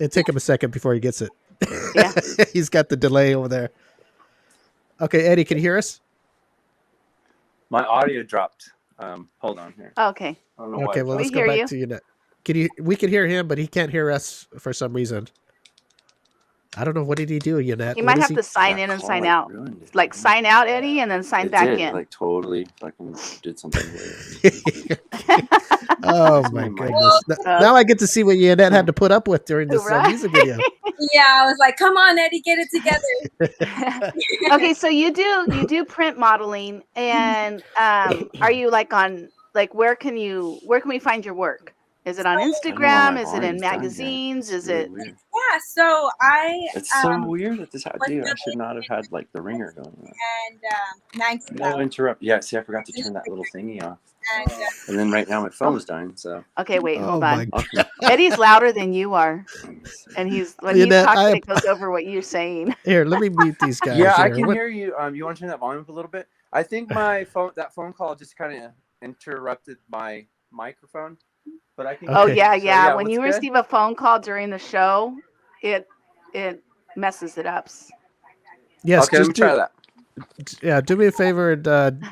It'll take him a second before he gets it. Yeah. He's got the delay over there. Okay, Eddie, can you hear us? My audio dropped. Hold on here. Okay. I don't know why Okay, it well, We let's dropped. go hear back to Yanette. We can hear him, but he can't hear us for some reason. I don't know. What did he do, Yanette? You What might is have to sign in and sign Like, out. ruined it. Like sign out, Eddie, and then sign It back did, in. Like totally fucking did something weird. Oh my Oh my goodness! Now I get to see what Yanette had to put up with during this Right? music video. Yeah, I was like, "Come on, Eddie, get it together." Okay, so you do print modeling, and are you like on where can we find your work? Is it on Instagram? my Is it in volume's down yet. magazines? It's Is really it? weird. Yeah, so It's so weird that this dude. I should not have had like the ringer going on. and No interrupt. Yeah, see, I forgot to turn that little thingy off. and And then right now my phone is dying. So Okay, wait, Oh hold my on. okay. Eddie's louder than you are, and when he's Yanette, talking, it goes over what you're saying. Here, let me mute these guys. Yeah, I here. can What- hear you. You want to turn that volume up a little bit? I think that phone call just kind of interrupted my microphone. But I can. Oh Okay. yeah. When what's you good? receive a phone call during the show, it messes it up. Yes, Okay, let just me try that. Yeah, do me a favor and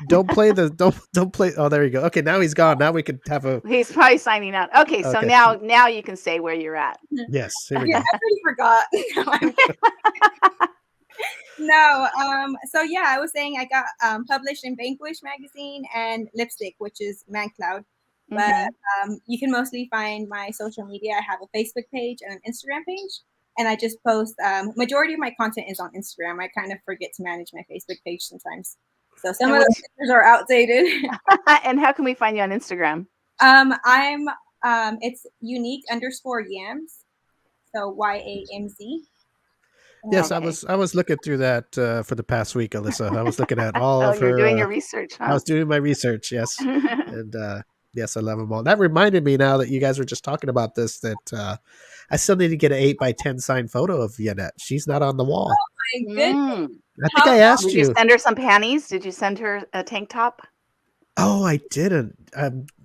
don't play the don't play. Oh, there you go. Okay, now he's gone. Now we can have a He's probably signing out. Okay, so Okay. now you can say where you're at. yes. Here we yeah, go. I already forgot. No, so yeah, I was saying I got published in Vanquish magazine and Lipstick, which is Man Cloud. But you can mostly find my social media. I have a Facebook page and an Instagram page, and I just post. Majority of my content is on Instagram. I kind of forget to manage my Facebook page sometimes, so some of the pictures are outdated. And how can we find you on Instagram? I'm it's unique_yams, so YAMZ. Yes, Okay. I was looking through that for the past week, Alyssa. I was looking at all Oh, of you're her. doing your research, I huh? was doing my research. Yes, and yes, I love them all. That reminded me now that you guys were just talking about this that I still need to get an 8x10 signed photo of Yanette. She's not on the wall. My goodness. Mm. I think I asked Did you. you send her some panties? Did you send her a tank top? Oh, I didn't.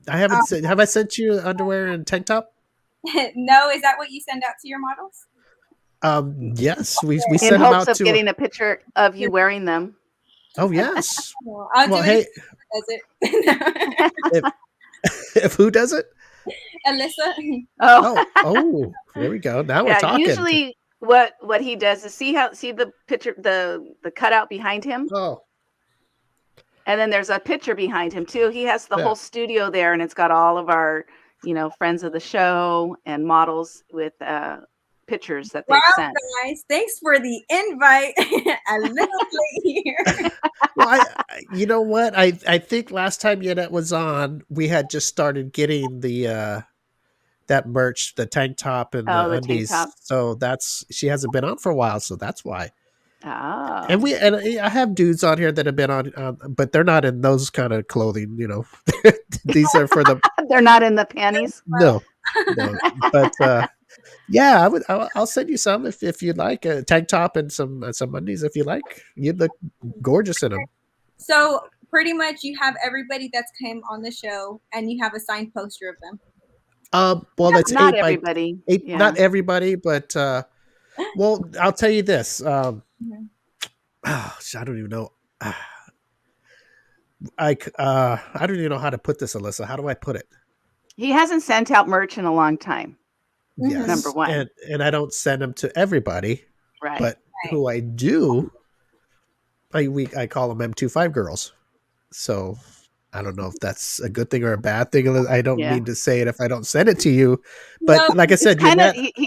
I haven't. Have I sent you underwear and tank top? No, is that what you send out to your models? Yes, we In send them hopes out of to. getting a picture of you wearing them. Oh yes. Well, I'll Well, do hey, it. Does it? if who does it? Alyssa. Oh, there we go. Now we're Yeah, talking. usually what he does is see the picture, the cutout behind him, Oh, and then there's a picture behind him too. He has the Yeah. whole studio there, and it's got all of our friends of the show and models with pictures that they've Wow, sent. guys, thanks for the invite. A little late here. well, you know what? I think last time Yanette was on, we had just started getting the that merch, the tank top and Oh, the the tank undies. top. So she hasn't been on for a while, so that's why. Oh. And I have dudes on here that have been on, but they're not in those kind of clothing. These are for the They're not in the panties. no. But yeah, I'll send you some if you'd like a tank top and some undies if you like. You'd look gorgeous in them. So pretty much, you have everybody that's came on the show, and you have a signed poster of them. Well, that's Not 8 by everybody. 8. Yeah. Not everybody, but well, I'll tell you this. I don't even know. I don't even know how to put this, Alyssa. How do I put it? He hasn't sent out merch in a long time. Yes. Number one. And I don't send them to everybody, Right. but who I do, I call them M25 girls. So I don't know if that's a good thing or a bad thing. I don't mean to say it if I don't send it to you, but like I said,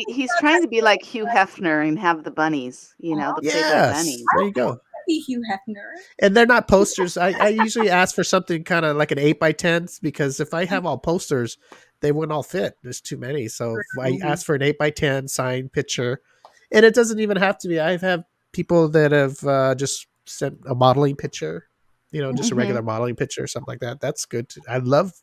he's trying to be like Hugh Hefner and have the bunnies, the Playboy bunnies. There you go. Be Hugh Hefner. And they're not posters. I usually ask for something kind of like an 8 by 10 because if I have all posters, they wouldn't all fit. There's too many. So I ask for an 8 by 10 signed picture, and it doesn't even have to be. I've had people that have just sent a modeling picture, just a regular modeling picture or something like that. That's good too. I love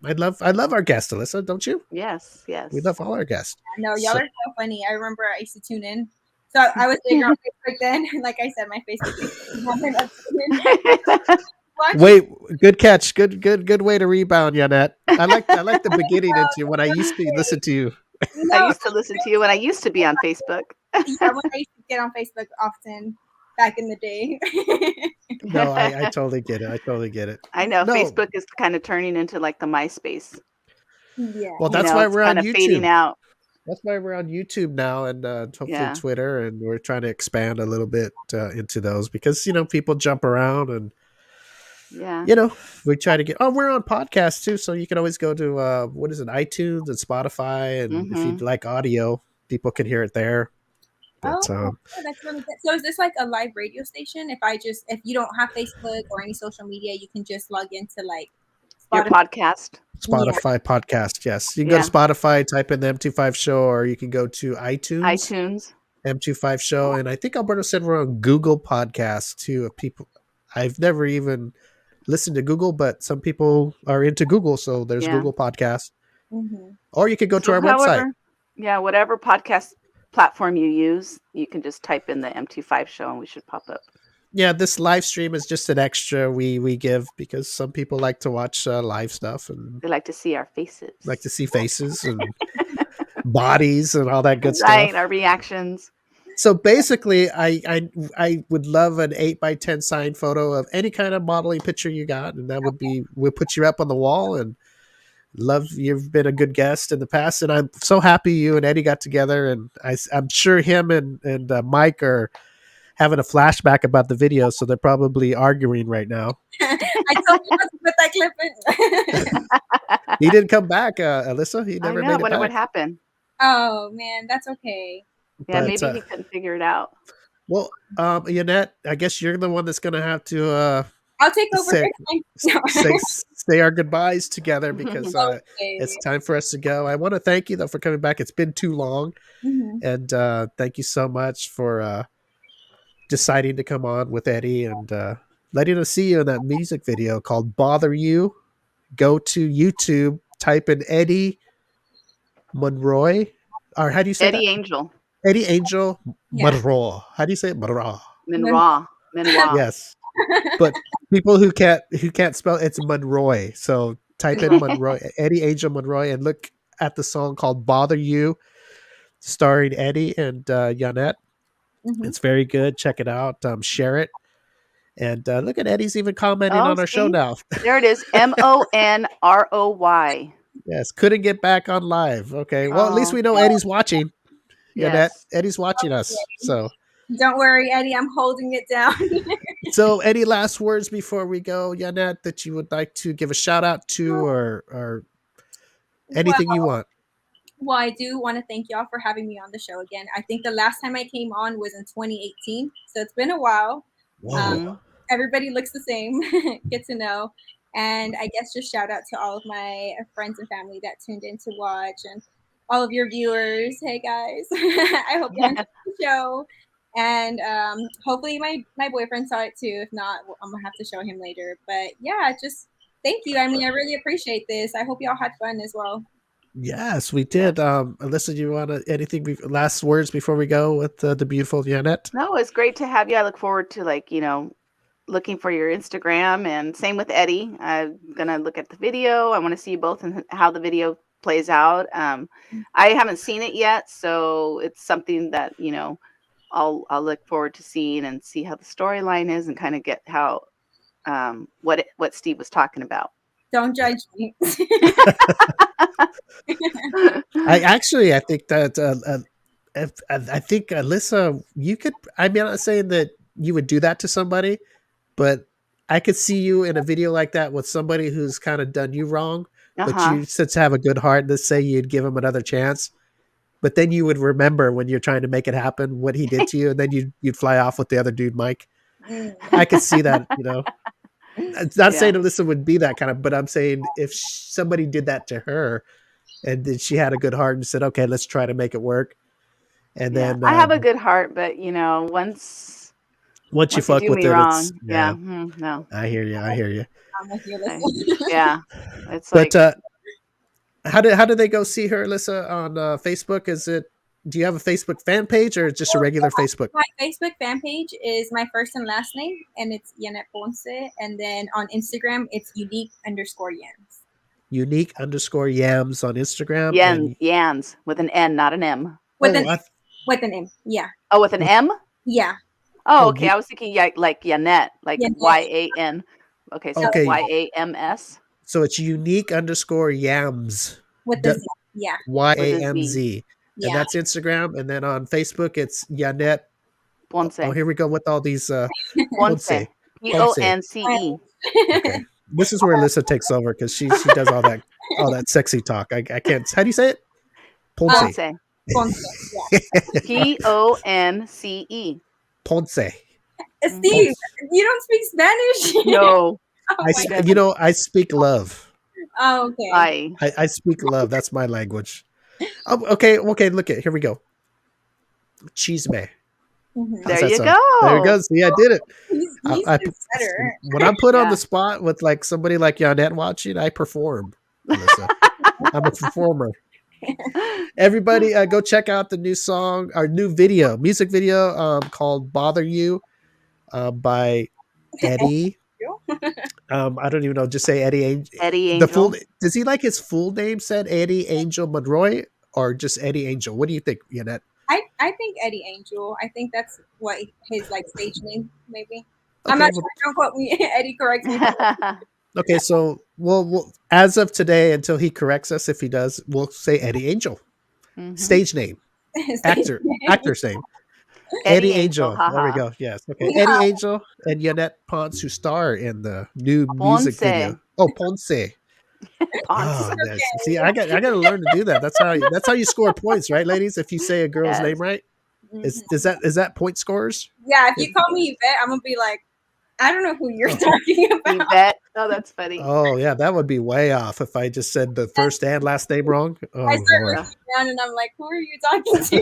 our guests, Alyssa, don't you? Yes. We love all our guests. No, y'all are so funny. I remember I used to tune in. So I was bigger on Facebook then. Like I said, my Facebook is Wait, good catch. Good way to rebound, Yanette. I like the beginning into when I used to listen to you. I used to listen to you when I used to be on Facebook. Yeah, when I used to get on Facebook often back in the day. No, I totally get it. I know Facebook is kind of turning into like the MySpace. Yeah. Well, that's why we're on YouTube. Fading out. That's why we're on YouTube now, and hopefully Twitter, and we're trying to expand a little bit into those because people jump around, and we try to get. Oh, we're on podcasts too, so you can always go to iTunes and Spotify, and if you'd like audio, people can hear it there. But, that's really good. So is this like a live radio station? If you don't have Facebook or any social media, you can just log into like your podcast. Spotify podcast, yes. You can go to Spotify, type in the M25 show, or you can go to iTunes. M25 show, and I think Alberto said we're on Google Podcasts too. Of people, I've never even listened to Google, but some people are into Google, so there's Google Podcasts. Or you could go to our website. Yeah, whatever podcast platform you use, you can just type in the M25 show, and we should pop up. Yeah, this live stream is just an extra we give because some people like to watch live stuff, and they like to see our faces. Like to see faces and bodies and all that good stuff. Right, our reactions. So basically, I would love an 8 by 10 signed photo of any kind of modeling picture you got, and that would be, we'll put you up on the wall. And love, you've been a good guest in the past, and I'm so happy you and Eddie got together, and I'm sure him and Mike are having a flashback about the video, so they're probably arguing right now. I told you not to put that clip in. He didn't come back, Alyssa. He never made it back. I wonder what happened. Oh man, that's okay. Yeah, maybe he couldn't figure it out. Well, Yanette, I guess you're the one that's going to have to. I'll take over. Say our goodbyes together because it's time for us to go. I want to thank you though for coming back. It's been too long, and thank you so much for deciding to come on with Eddie and letting us see you in that music video called "Bother You." Go to YouTube, type in Eddie Monroy, or how do you say Eddie that? Angel. Eddie Angel Monroy. How do you say it? Monroy. Monroy. Yes, but people who can't spell it's Monroy. So type in Monroy, Eddie Angel Monroy, and look at the song called "Bother You," starring Eddie and Yanette. Mhm. It's very good. Check it out. Share it. And look at Eddie's even commenting Oh, on our show see? now. There it is. Monroy. Yes, couldn't get back on live. Okay, well, at least Oh, we know Eddie's watching. Yanette, yes. Eddie's watching us. So, Don't worry, Eddie. I'm holding it down. any last words before we go, Yanette, that you would like to give a shout out to, or anything you want? Well, I do want to thank y'all for having me on the show again. I think the last time I came on was in 2018, so it's been a while. Whoa. Everybody looks the same. Get to know. And I guess just shout out to all of my friends and family that tuned in to watch, and all of your viewers. Hey guys, I hope you enjoyed the show. And hopefully my boyfriend saw it too. If not, I'm gonna have to show him later. But yeah, just thank you. I mean, I really appreciate this. I hope y'all had fun as well. Yes, we did. Alyssa, you want anything? Last words before we go with the beautiful Yanette? No, it's great to have you. I look forward to looking for your Instagram, and same with Eddie. I'm gonna look at the video. I want to see you both and how the video plays out. I haven't seen it yet, so it's something that I'll look forward to seeing and see how the storyline is and kind of get how what Steve was talking about. Don't judge me. I think that I think Alyssa, you could. I mean, I'm not saying that you would do that to somebody, but I could see you in a video like that with somebody who's kind of done you wrong, but you since have a good heart. Let's say you'd give him another chance, but then you would remember when you're trying to make it happen what he did to you, and then you'd fly off with the other dude, Mike. I could see that. It's not saying Alyssa would be that kind of, but I'm saying if somebody did that to her, and then she had a good heart and said, "Okay, let's try to make it work," and then I have a good heart, but once you fuck do with me it, wrong, it's no. I hear you. I'm with you, Alyssa. Yeah, it's But like how do they go see her, Alyssa, on Facebook? Do you have a Facebook fan page or just a regular Facebook? My Facebook fan page is my first and last name, and it's Yanette Ponce. And then on Instagram, it's unique_yams. Unique_yams on Instagram. Yans with an N, not an M. With an M, yeah. Oh, with an M? Yeah. Oh, okay. I was thinking like Yanette, like Yanette. YAN. Okay, so Okay. YAMS. So it's unique_yams. With the Z, yeah. YAMZ. Yeah. And that's Instagram. And then on Facebook, it's Yanette Ponce. Oh, here we go with all these Ponce. Ponce. Okay. This is where Alyssa takes over because she does all that sexy talk. I can't. How do you say it? Ponce. Ponce. Yeah. Ponce. Ponce. Steve, you don't speak Spanish? No. I speak love. Oh, okay. I speak love. That's my language. Okay. Look at here we go. Chisme. There you go. There you go. See, I did it. He's better. When I'm put on the spot with like somebody like Yanette watching, I perform. Alyssa. I'm a performer. Everybody, go check out the new song, our new music video called "Bother You" by Eddie. I don't even know. Just say Eddie. Eddie Angel. Does he like his full name said Eddie Angel Monroy or just Eddie Angel? What do you think, Yanette? I think Eddie Angel. I think that's what his stage name, maybe. Okay, I'm not sure. Don't quote me. Eddie, correct me. Okay, so we'll as of today, until he corrects us, if he does, we'll say Eddie Angel. Mm-hmm. Stage name. Actor's name. Eddie Angel. There we go. Yes. Okay. Yeah. Eddie Angel and Yanette Ponce, who star in the new music video. Oh, Ponce. Oh, yes. See, I got to learn to do that. That's how you score points, right, ladies? If you say a girl's name right, is that point scores? Yeah. If you call me Yvette, I'm gonna be like, I don't know who you're talking about. Yvette. Oh, that's funny. Oh yeah, that would be way off if I just said the first and last name wrong. Oh, I start looking around and I'm like, who are you talking to?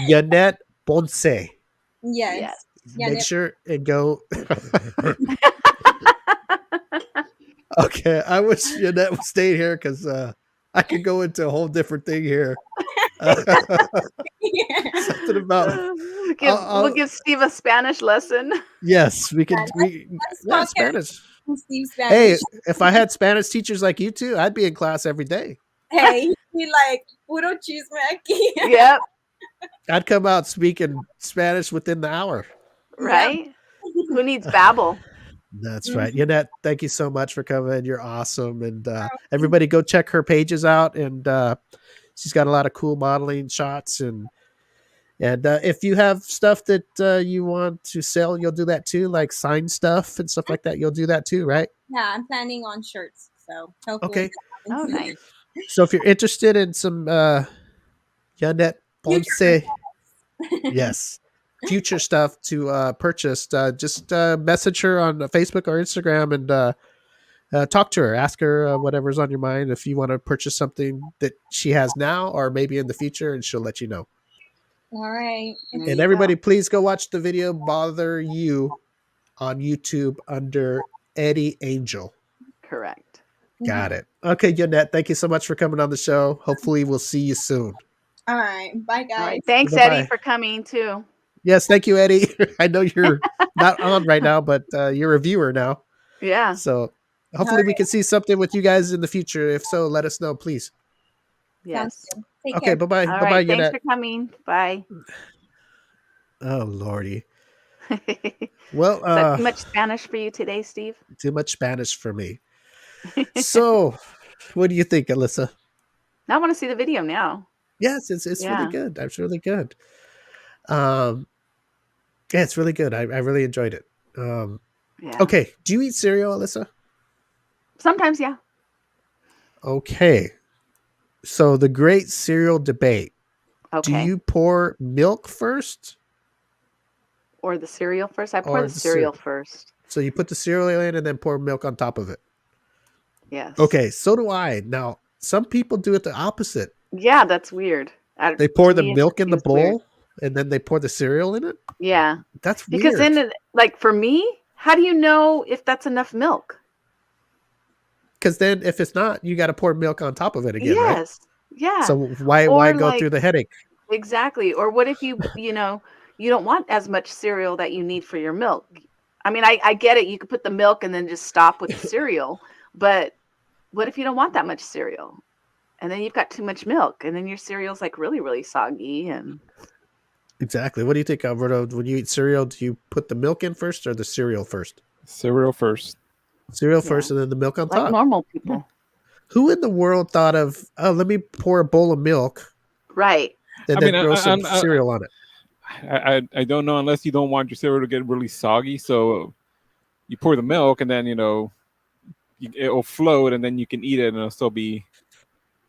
Yanette Ponce. Yes. Make sure and go. Okay, I wish Yanette would stay here because I could go into a whole different thing here. Something about we'll give Steve a Spanish lesson. Yes, we can. Spanish. Steve Hey, Spanish. if I had Spanish teachers like you two, I'd be in class every day. Hey, he'd be like, puro chisme aquí. Yep. I'd come out speaking Spanish within the hour. Right. Who needs Babel? That's right. Yanette, thank you so much for coming. You're awesome. And everybody go check her pages out. And she's got a lot of cool modeling shots. And if you have stuff that you want to sell, you'll do that too, like signed stuff and stuff like that. You'll do that too, right? Yeah, I'm planning on shirts. So hopefully. Okay. Oh, nice. So if you're interested in some Yanette Ponce, yes, future stuff to purchase, just message her on Facebook or Instagram and talk to her. Ask her whatever's on your mind. If you want to purchase something that she has now or maybe in the future, and she'll let you know. All right. There And you everybody, go. please go watch the video Bother You on YouTube under Eddie Angel. Correct. Got it. Okay, Yanette, thank you so much for coming on the show. Hopefully we'll see you soon. All right. Bye, guys. All right. Thanks, Bye-bye. Eddie, for coming too. Yes, thank you, Eddie. I know you're not on right now, but you're a viewer now. Yeah. So hopefully we can see something with you guys in the future. If so, let us know, please. Yes. Take Okay, care. bye-bye. All Bye-bye, right. Thanks Yanette. for coming. Bye. Oh, Lordy. Is Well, that too much Spanish for you today, Steve? too much Spanish for me. So what do you think, Alyssa? I want to see the video now. Yes, it's really Yeah. good. It's really good. Yeah, it's really good. I really enjoyed it. Yeah. Okay, do you eat cereal, Alyssa? Sometimes, yeah. Okay. So the great cereal debate. Okay. Do you pour milk first? Or the cereal first? I pour Or the the cereal cereal. first. So you put the cereal in and then pour milk on top of it. Yes. Okay, so do I. Now, some people do it the opposite. Yeah, that's weird. They pour To the me, it milk just in the seems weird. bowl and then they pour the cereal in it. Yeah. That's Because weird. then, like for me, how do you know if that's enough milk? Because then if it's not, you got to pour milk on top of it again, right? Yes. Yeah. So why Or go like through the headache? exactly. Or what if you don't want as much cereal that you need for your milk? I mean, I get it. You could put the milk and then just stop with the cereal. But what if you don't want that much cereal? And then you've got too much milk, and then your cereal's like really, really soggy. And Exactly. What do you think, Alberto? When you eat cereal, do you put the milk in first or the cereal first? Cereal first. Cereal Yeah. first and then the milk on like top. normal people, Who in the world thought of, oh, let me pour a bowl of milk right? and I then mean, throw some cereal on it? I don't know unless you don't want your cereal to get really soggy. So you pour the milk and then it'll float and then you can eat it and it'll still be.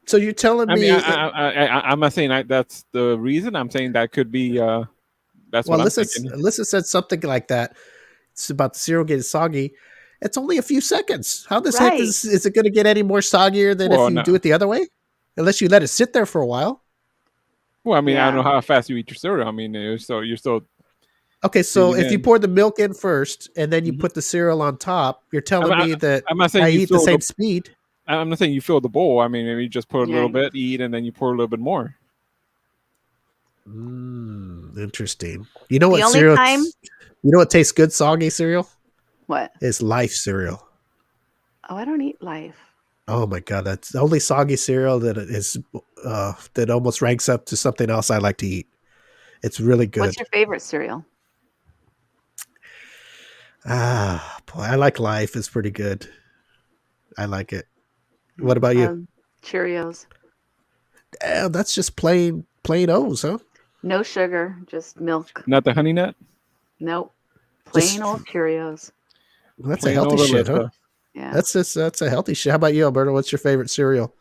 So you're telling I me? mean, I'm not saying that's the reason. I'm saying that could be. That's well, what I'm thinking. Alyssa said something like that. It's about the cereal getting soggy. It's only a few seconds. How the heck Right. is it going to get any more soggier than Well, if you no. do it the other way? Unless you let it sit there for a while. Well, I mean, I Yeah. don't know how fast you eat your cereal. I mean, you're still. Okay, so Digging if you in. pour the milk in first and then you Mhm. put the cereal on top, you're telling me that I'm not saying I you eat the fill same speed. I'm not saying you fill the bowl. I mean, maybe you just put a little Yeah. bit, eat, and then you pour a little bit more. Interesting. You know The what only cereal? time- You know what tastes good soggy cereal? What? It's Life cereal. Oh, I don't eat Life. Oh my god, that's the only soggy cereal that is that almost ranks up to something else I like to eat. It's really good. What's your favorite cereal? Boy, I like Life. It's pretty good. I like it. What about you? Cheerios. That's just plain O's, huh? No sugar, just milk. Not the honey nut. Nope. Just- Plain old Cheerios. That's Plain a healthy old shit, huh? Alyssa. Yeah. That's a healthy shit. How about you, Alberto? What's your favorite cereal?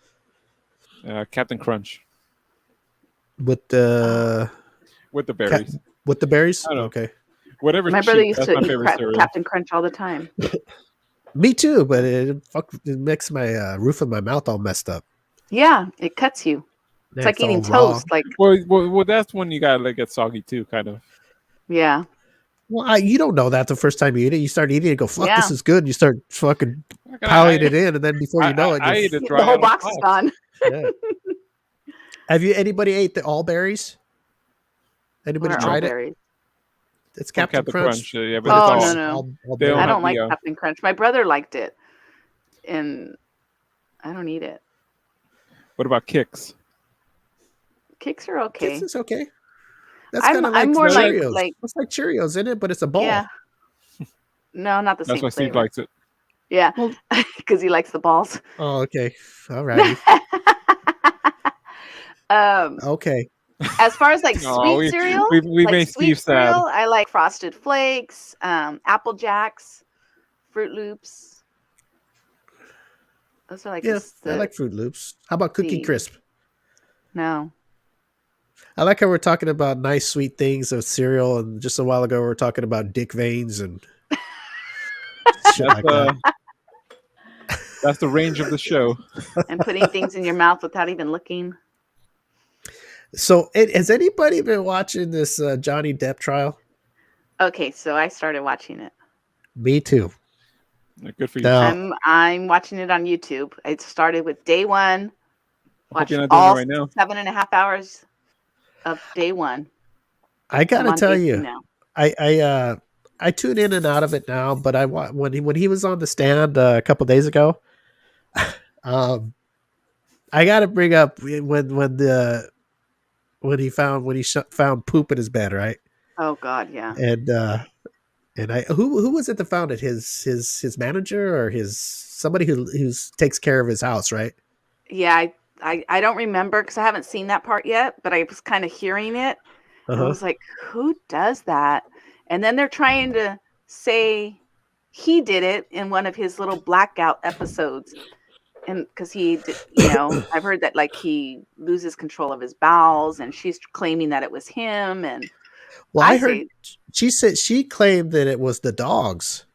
Captain Crunch With the with the berries. with the berries? I don't know. Okay. Whatever's My brother cheap, used that's to my eat favorite cereal. Captain Crunch all the time. Me too, but it makes my roof of my mouth all messed up. Yeah, it cuts you. It's like eating all raw. toast. Like, Well, that's when you gotta get soggy too, kind of. yeah. Well, you don't know that the first time you eat it. You start eating it, go, fuck, Yeah. this is good. And you start fucking piling it in, and then before you know it, I you're ate it The dry whole out of box is gone. Yeah. Have you anybody ate the all berries? Anybody What are all tried it? berries? It's From Captain Crunch. Yeah, but but it's Oh, all no. all they don't I milk. have don't like the. Captain Crunch. My brother liked it, and I don't eat it. What about Kicks? Kicks are Kids okay. is okay. That's kind of I'm like more Cheerios. like It's like Cheerios in it, but it's a ball. yeah. No, not the That's same why Steve flavor. likes it. Yeah, Well, because he likes the balls. oh, okay. All righty. um, Okay. as far as like No, sweet cereal, we like made sweet Steve sad. cereal, I like Frosted Flakes, Apple Jacks, Fruit Loops. Those are like Yeah, I the like Fruit Loops. How about Cookie the Crisp? no. I like how we're talking about nice, sweet things of cereal, and just a while ago we were talking about dick veins and shit That's like that. that's the range of the show. And putting things in your mouth without even looking. So, has anybody been watching this Johnny Depp trial? Okay, so I started watching it. Me too. Good for you. Now, I'm watching it on YouTube. It started with day one. I hope Watched you're not doing it all right now. 7.5 hours of day one. I I'm gotta on tell day 2 you, now. I tune in and out of it now, but when he was on the stand a couple days ago, I got to bring up when he found poop in his bed, right? Oh God, yeah. And who was it that found it? His manager or his somebody who takes care of his house, right? Yeah, I don't remember because I haven't seen that part yet, but I was kind of hearing it. And I Uh-huh. was like, who does that? And then they're trying to say he did it in one of his little blackout episodes. And because he did, I've heard that like he loses control of his bowels and she's claiming that it was him. And Well, I I heard say, she claimed that it was the dogs.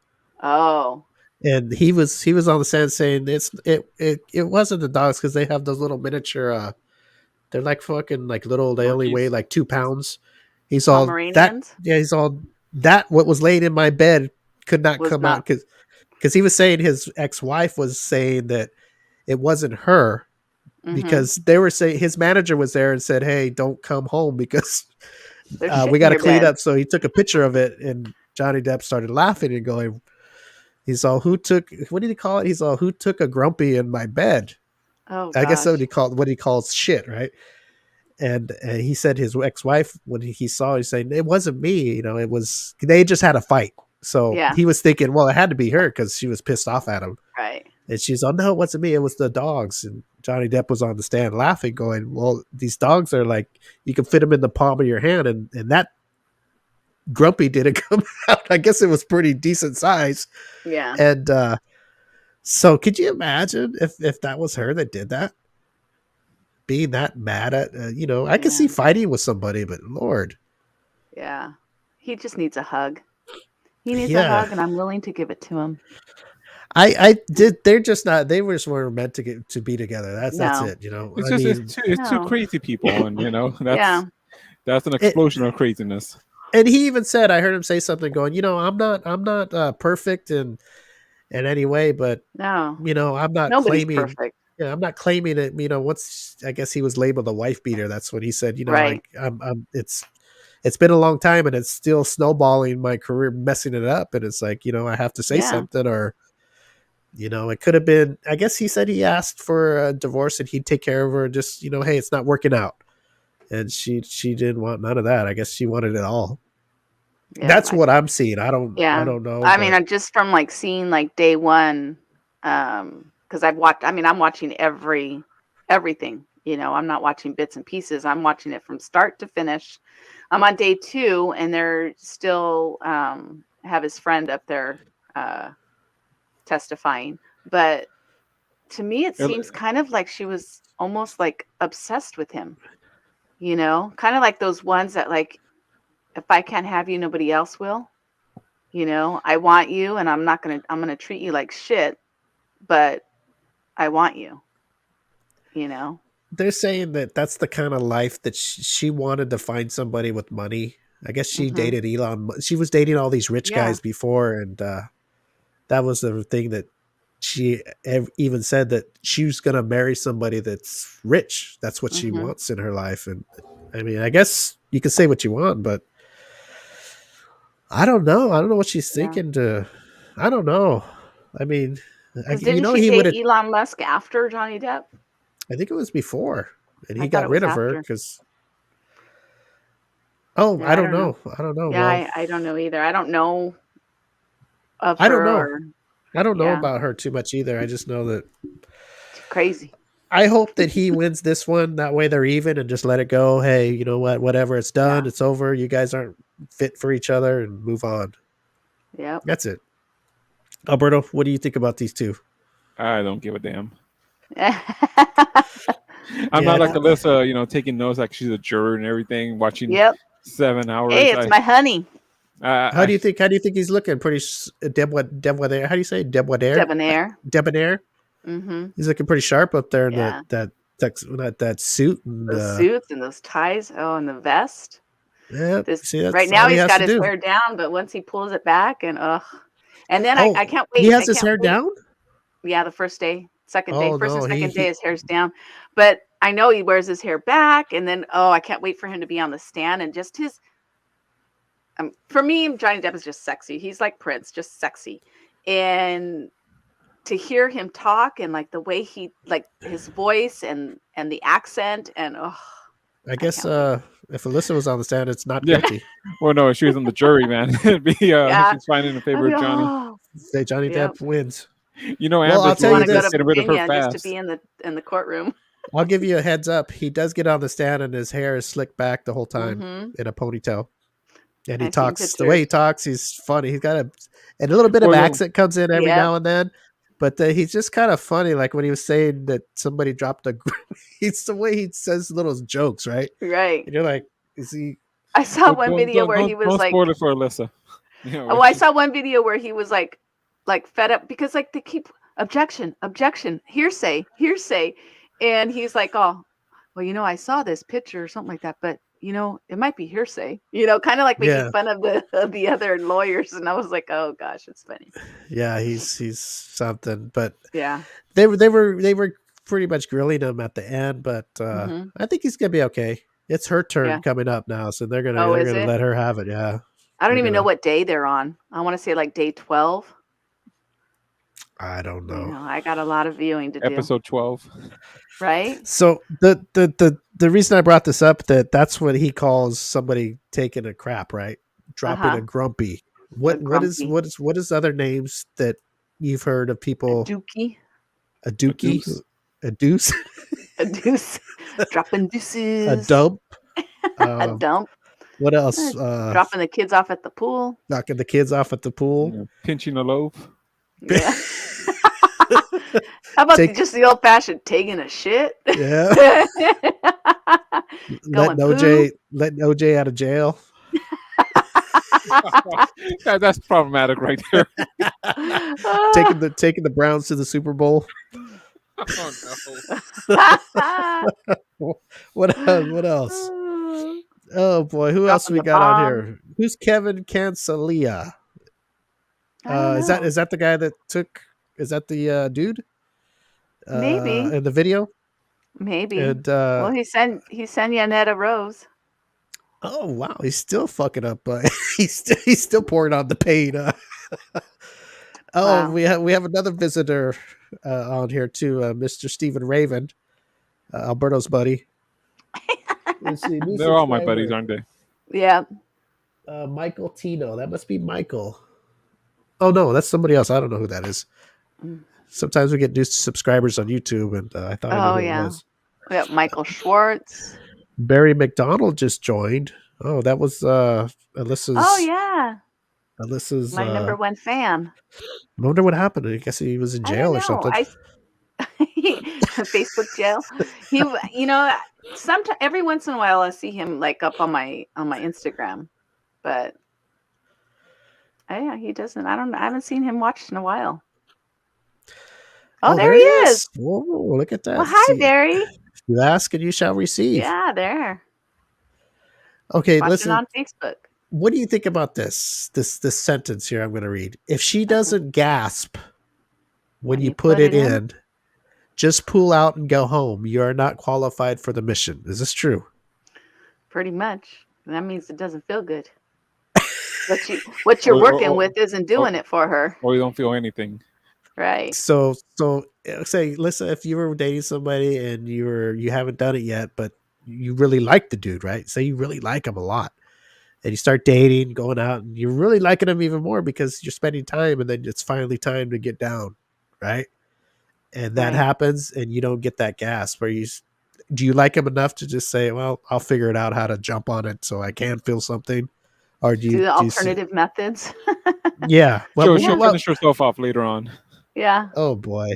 oh, And he was on the stand saying it wasn't the dogs because they have those little miniature they're like fucking like little, they only weigh Monkeys. like 2 pounds. He's all that, Pomeranians yeah, he's all that what was laying in my bed could not was come out not. because he was saying his ex-wife was saying that it wasn't her because they were saying his manager was there and said, "Hey, don't come home because There's shit we in got to your clean bed. up." So he took a picture of it, and Johnny Depp started laughing and going, "He's all who took what did he call it? He's all who took a grumpy in my bed." Oh I guess gosh. what he calls shit, right? And he said his ex-wife when he saw, he's saying it wasn't me, it was they just had a fight. So Yeah. he was thinking, well, it had to be her because she was pissed off at him. Right. And she's, oh no, it wasn't me, it was the dogs. And Johnny Depp was on the stand laughing, going, well, these dogs are like you can fit them in the palm of your hand, and that grumpy didn't come out. I guess it was pretty decent size. Yeah. And so could you imagine if that was her that did that? Being that mad at, I could see fighting with somebody, but Lord. Yeah. He just needs a hug. He needs a hug, and I'm willing to give it to him. I did. They're just not. They just weren't meant to be together. That's it. It's two crazy people, and that's an explosion of craziness. And he even said, I heard him say something, going, I'm not perfect in any way, but no, I'm not nobody's claiming. Perfect. Yeah, I'm not claiming it. I guess he was labeled a wife beater. That's what he said. Right. It's been a long time, and it's still snowballing my career, messing it up. And it's like, I have to say something, or, it could have been, I guess he said he asked for a divorce and he'd take care of her. Just, hey, it's not working out. And she didn't want none of that. I guess she wanted it all. Yeah, that's what I'm seeing. I don't know. I mean, just from like seeing like day one, because I'm watching everything. I'm not watching bits and pieces. I'm watching it from start to finish. I'm on day 2, and they're still have his friend up there testifying. But to me, it seems kind of like she was almost like obsessed with him. Kind of like those ones that like, if I can't have you, nobody else will. I want you, and I'm gonna treat you like shit, but I want you. They're saying that that's the kind of life that she wanted to find somebody with money. I guess she dated Elon. She was dating all these rich guys before, and that was the thing that she even said, that she was going to marry somebody that's rich. That's what she wants in her life. And I mean, I guess you can say what you want, but I don't know. I don't know what she's Yeah. thinking to. I don't know. I mean, Because you didn't know, she he would date have. Elon Musk after Johnny Depp? I think it was before, and I he thought got it was rid of her after. because. Oh, Yeah, I I don't don't know. know. I don't know. Yeah, Well, I don't know either. I don't know of I don't her know. or I don't know yeah, about her too much either. I just know that too crazy. I hope that he wins this one. That way they're even and just let it go. Hey, you know what? Whatever. It's done. Yeah. It's over. You guys aren't fit for each other and move on. Yep. That's it. Alberto, what do you think about these two? I don't give a damn. Yeah. I'm Yeah, not like Alyssa, you know, taking notes like she's a juror and everything, watching Yep. 7 hours. Hey, it's my honey. How do you think? How do you think he's looking? Pretty debonair. How do you say debonair? Debonair. Debonair. Mm-hmm. He's looking pretty sharp up there in Yeah. that suit and Those suits and those ties. Oh, and the vest. yeah. See, that's Right all now he he's has got to his do. hair down, but once he pulls it back and and then Oh, I can't wait. he has I his can't hair wait. down. Yeah, the first day, second day, Oh first and no, second day, he his hair's down. But I know he wears his hair back, and then I can't wait for him to be on the stand and just his. For me, Johnny Depp is just sexy. He's like Prince, just sexy, and to hear him talk and like the way he like his voice and the accent and I guess can't wait. if Alyssa was on the stand, it's not Yeah. guilty. Well, no, she was on the jury, man. It'd be, Yeah. she's finding in favor I'd of be, Johnny. Say Johnny Yep. Depp wins. You know, Well, I'll Amber's tell lawyer you want to go this. to getting rid of her Virginia just to fast. be in the courtroom. I'll give you a heads up. He does get on the stand and his hair is slicked back the whole time Mhm. in a ponytail. And he I've seen talks the way he pictures. talks. He's funny. He's got and a little bit of Well, accent comes in every Yep. now and then, but he's just kind of funny. Like when he was saying that somebody dropped it's the way he says little jokes, right? Right. And you're like, is he? I saw one video where he don't was like, spoil it for Alyssa. You know, oh, I saw one video where he was like fed up because like they keep objection, hearsay, and he's like, oh, well, you know, I saw this picture or something like that, but you know, it might be hearsay. You know, kind of like making Yeah. fun of the other lawyers, and I was like, oh gosh, it's funny. Yeah, he's something. But Yeah. they were pretty much grilling him at the end. But Mhm. I think he's gonna be okay. It's her turn Yeah. coming up now, so they're Oh, is gonna it? let her have it. Yeah. I don't They're even know gonna- what day they're on. I want to say like day 12. I don't You know. know, I got a lot of viewing to do. episode 12. Right? So the reason I brought this up that's what he calls somebody taking a crap, right? Dropping Uh-huh. a grumpy. What is other names that you've heard of people? Dookie. A dookie, a deuce, A deuce. Dropping deuces. a dump. A dump. What else? Dropping the kids off at the pool. Knocking the kids off at the pool. You know, pinching a loaf. Yeah. How about Take- just the old fashioned taking a shit? Yeah. Going letting OJ out of jail. That's problematic right there. taking the Browns to the Super Bowl. Oh, no. What else? Oh boy, who else Dropping we the got on bomb. here? Who's Kevin Cancelia? I don't Is know. that the guy that took? Is that the dude? Maybe. In the video. Maybe. And Well, he sent Yanette a rose. oh wow, he's still fucking up. He's still pouring on the pain. Oh, Wow. we have another visitor on here too, Mr. Stephen Raven, Alberto's buddy. Let's see, new They're all my subscriber. buddies, aren't they? Yeah. Michael Tino. That must be Michael. Oh no, that's somebody else. I don't know who that is. Mm. Sometimes we get new subscribers on YouTube, and I thought I knew who yeah. it was. We got Michael Schwartz. Barry McDonald just joined. Oh, that was Alyssa's. Oh yeah. Alyssa's. My number one fan. I wonder what happened. I guess he was in I jail don't or something. Facebook jail. He, you know, sometimes every once in a while I see him like up on my Instagram, but yeah, he doesn't. I haven't seen him watched in a while. Oh, there he is. Whoa, look at that. Well, hi, See, Barry. if you ask and you shall receive. Yeah, there. Okay, Watching listen. on Facebook. What do you think about this sentence here I'm going to read? If she doesn't gasp when you put it in, just pull out and go home. You are not qualified for the mission. Is this true? Pretty much. That means it doesn't feel good. what you're Or- working or- with isn't doing it for her. Or you don't feel anything. Right. So say, listen, if you were dating somebody and you haven't done it yet, but you really like the dude, right? Say you really like him a lot, and you start dating, going out, and you're really liking him even more because you're spending time, and then it's finally time to get down, right? And that Right. happens, and you don't get that gas. Do you like him enough to just say, "Well, I'll figure it out how to jump on it so I can feel something," or Do the alternative methods. Yeah. She'll finish herself off later on. Yeah. Oh boy.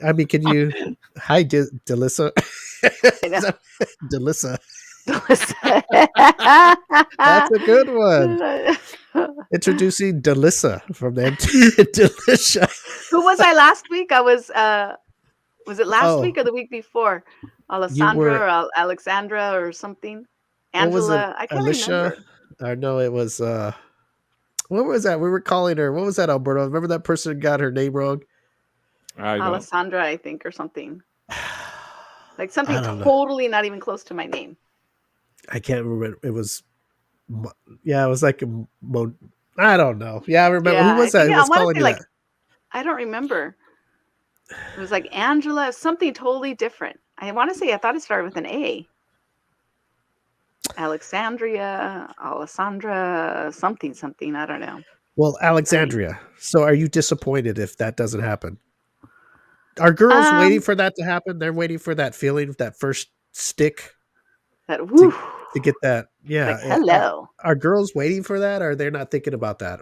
I mean, can you? Hi, Delissa. Delissa. That's a good one. Introducing Delissa from the Delicia. Who was I last week? I was it last week or the week before? Alessandra or Alexandra or something? Angela. I can't Alicia? remember. No, it was what was that? We were calling her. What was that, Alberto? Remember that person got her name wrong? Alessandra, I think, or something. Like something totally not even close to my name. I can't remember. It was, it was like I don't know. Yeah, I remember. Who was that? Who was calling you that? I don't remember. It was like Angela, something totally different. I want to say I thought it started with an A. Alexandria, Alessandra, something. I don't know. Well, Alexandria. So are you disappointed if that doesn't happen? Are girls waiting for that to happen? They're waiting for that feeling, that first stick. That woo. To get that. Yeah. Like, hello. Are girls waiting for that, or they're not thinking about that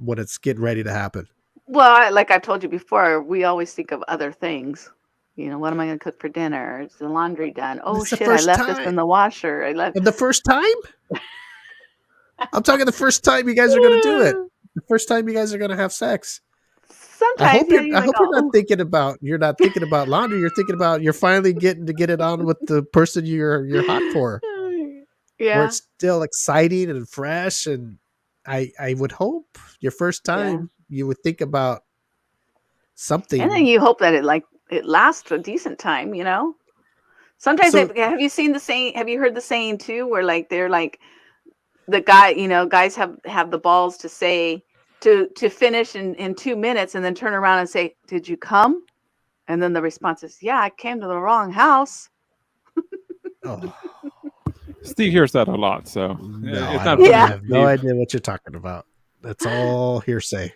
when it's getting ready to happen? Well, like I've told you before, we always think of other things. You know, what am I going to cook for dinner? Is the laundry done? Oh, shit, I left this in the washer. And the first time? I'm talking the first time you guys are going to do it. The first time you guys are going to have sex. Sometimes, I hope you're not thinking about laundry. You're thinking about you're finally getting to get it on with the person you're hot for. Yeah. Where it's still exciting and fresh. And I would hope your first time you would think about something. And then you hope that it lasts a decent time, you know? Sometimes have you seen the saying, have you heard the saying too, where like they're like the guy, you know, guys have the balls to say to finish in 2 minutes and then turn around and say, "Did you come?" And then the response is, "Yeah, I came to the wrong house." Oh. Steve hears that a lot, so no, it's I have no idea what you're talking about. That's all hearsay.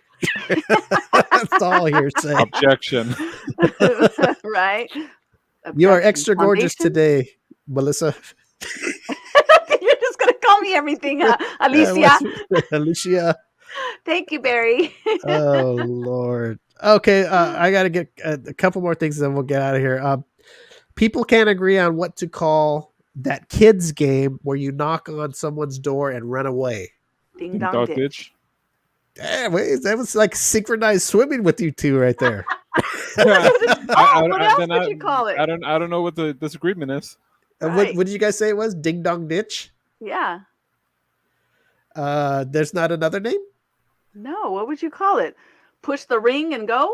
That's all hearsay. Objection. Right? You are extra gorgeous today, Melissa. You're just gonna call me everything, Alicia. Alicia. Thank you, Barry. Oh Lord. Okay, I got to get a couple more things, and then we'll get out of here. People can't agree on what to call that kids game where you knock on someone's door and run away. Ding dong ditch. Damn, wait, that was like synchronized swimming with you two right there. What else would you call it? I don't know what the disagreement is. What did you guys say it was? Ding dong ditch? Yeah. There's not another name? No, what would you call it? Push the ring and go?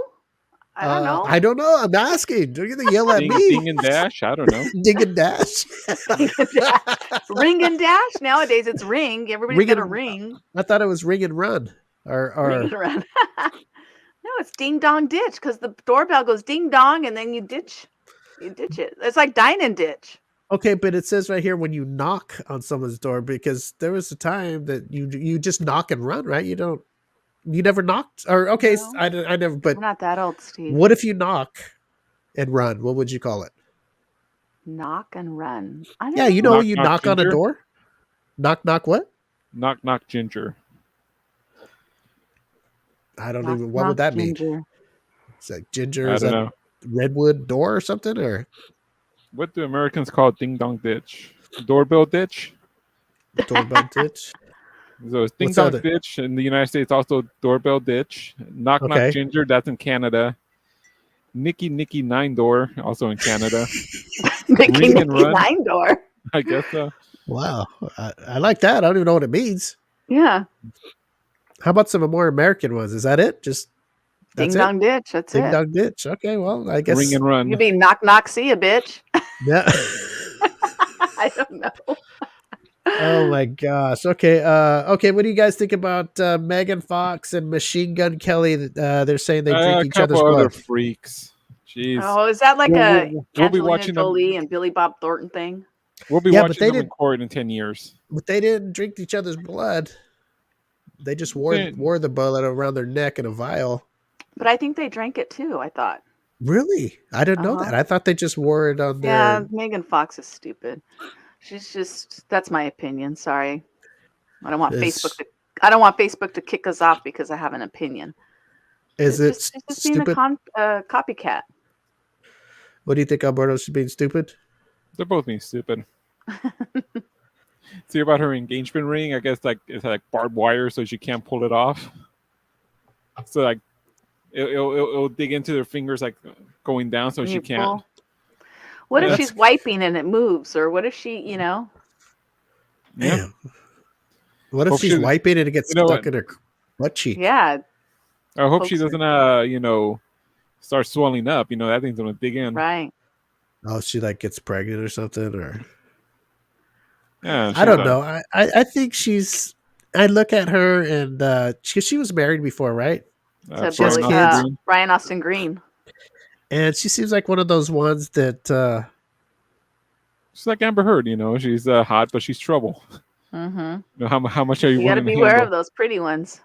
I don't know. I don't know. I'm asking. Don't you yell at me? Ding and dash? I don't know. Ding and dash. Ring and dash? Nowadays it's ring. Everybody's got a ring. I thought it was ring and run. Or ring and run. No, it's ding dong ditch because the doorbell goes ding dong and then you ditch it. It's like dine and ditch. Okay, but it says right here when you knock on someone's door, because there was a time that you just knock and run, right? You never knocked, or okay, no. I never. But I'm not that old, Steve. What if you knock and run? What would you call it? Knock and run. Yeah, you know, you knock on a door. Knock what? Knock ginger. I don't even. What would that mean? It's like ginger. Is that redwood door or something, or? What do Americans call ding dong ditch? Doorbell ditch? Doorbell ditch? So it's ding dong ditch in the United States, also doorbell ditch. Knock ginger, that's in Canada. Nicky nine door, also in Canada. Nicky nine door? I guess so. Wow. I like that. I don't even know what it means. Yeah. How about some more American ones? Is that it? Just ding dong ditch. That's ding dong ditch. Okay, well, I guess ring and run. You mean knock see a bitch. Yeah. I don't know. Oh my gosh. Okay. Okay. What do you guys think about Megan Fox and Machine Gun Kelly? They're saying they drink A each other's couple other blood. freaks. Jeez. Oh, is that like a We'll be Angelina watching them. Jolie and Billy Bob Thornton thing? We'll be Yeah, but watching they them in didn't. court in 10 years. But they didn't drink each other's blood. They just wore the bullet around their neck in a vial. But I think they drank it too, I thought. Really? I didn't know Uh-huh. that. I thought they just wore it on their. Yeah, Megan Fox is stupid. She's just, that's my opinion. Sorry. I don't want Facebook to kick us off because I have an opinion. Is It's it just being stupid? a copycat. What do you think Alberto's being stupid? They're both being stupid. See about her engagement ring? I guess like it's like barbed wire, so she can't pull it off. So like it'll dig into their fingers, like going down, so she can't. Pull. What if Yeah. she's wiping and it moves, or what if she, Yeah. Damn. What if Hope she's she- wiping and it gets you know stuck what? in her butt cheek? Yeah, I hope she Pokes her. doesn't, start swelling up. That thing's gonna dig in. right. Oh, she like gets pregnant or something, or Yeah, I don't know. I think she's. I look at her and she was married before, right? To she has Billy, kids. Ryan Austin Green. And she seems like one of those ones that. She's like Amber Heard. She's hot, but she's trouble. Mm-hmm. How much are you You got to willing to beware handle? of those pretty ones.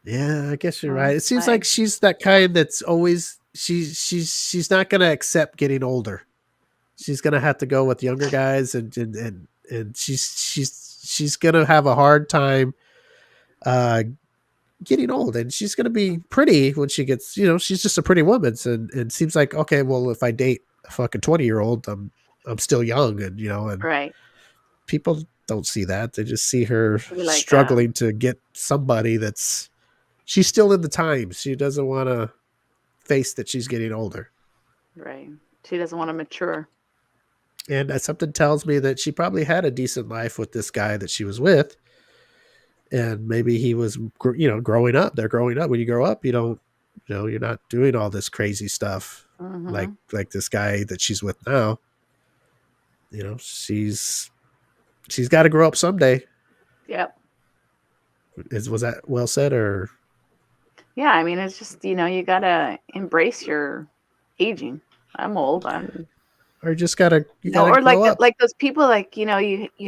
Yeah, I guess you're Oh, right. It seems right. like she's that kind that's always she's not gonna accept getting older. She's gonna have to go with younger guys, and she's gonna have a hard time getting old, and she's gonna be pretty when she gets. She's just a pretty woman, and it seems like okay. Well, if I date a fucking 20-year-old, I'm still young, and Right. people don't see that. They just see her Be like, struggling to get somebody that's. She's still in the times. She doesn't want to face that she's getting older. Right. She doesn't want to mature. And something tells me that she probably had a decent life with this guy that she was with. And maybe he was, growing up. They're growing up. When you grow up, you don't, you're not doing all this crazy stuff Mhm. like this guy that she's with now. She's got to grow up someday. Yep. Was that well said or? Yeah, I mean, it's just, you got to embrace your aging. I'm old. Or just gotta or like grow up. like those people, like, you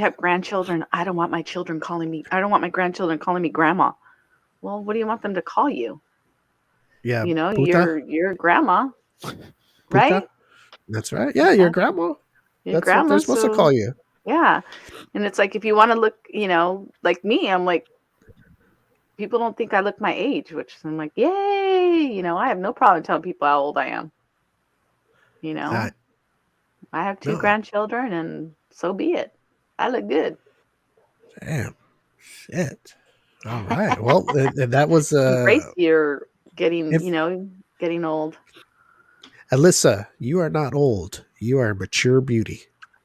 have grandchildren. I don't want my grandchildren calling me grandma. Well, what do you want them to call you? Yeah, your grandma, right? That's right. Yeah, your grandma. Your That's what they're supposed to call you. Yeah, and it's like if you want to look, like me, I'm like, people don't think I look my age, which I'm like, yay! I have no problem telling people how old I am. I have two grandchildren, and so be it. I look good. Damn. Shit. All right. Well, and that was Embrace your getting old. Alyssa, you are not old. You are a mature beauty.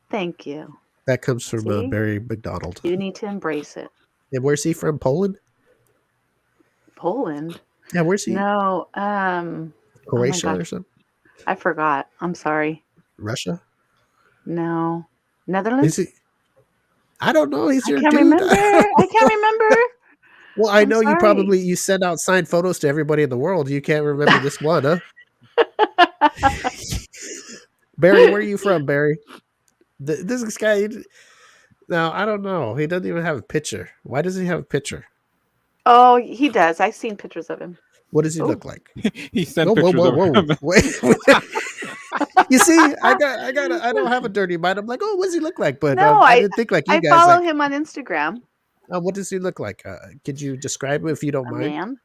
Thank you. That comes from See? Barry McDonald. You need to embrace it. And where's he from? Poland? Poland? Yeah, where's he? No. Croatia oh my or something? I forgot. I'm sorry. Russia? No. Netherlands? Is he? I don't know. He's your I can't dude. remember. I can't remember. Well, I I'm know sorry. you send out signed photos to everybody in the world. You can't remember this one, huh? Barry, where are you from, Barry? This guy. Now, I don't know. He doesn't even have a picture. Why does he have a picture? Oh, he does. I've seen pictures of him. What does he look like? He sent pictures of him. Wait. You see, I don't have a dirty mind. I'm like, oh, what does he look like? But No, I didn't think like you I guys. follow him on Instagram. What does he look like? Could you describe him if you don't A mind? man.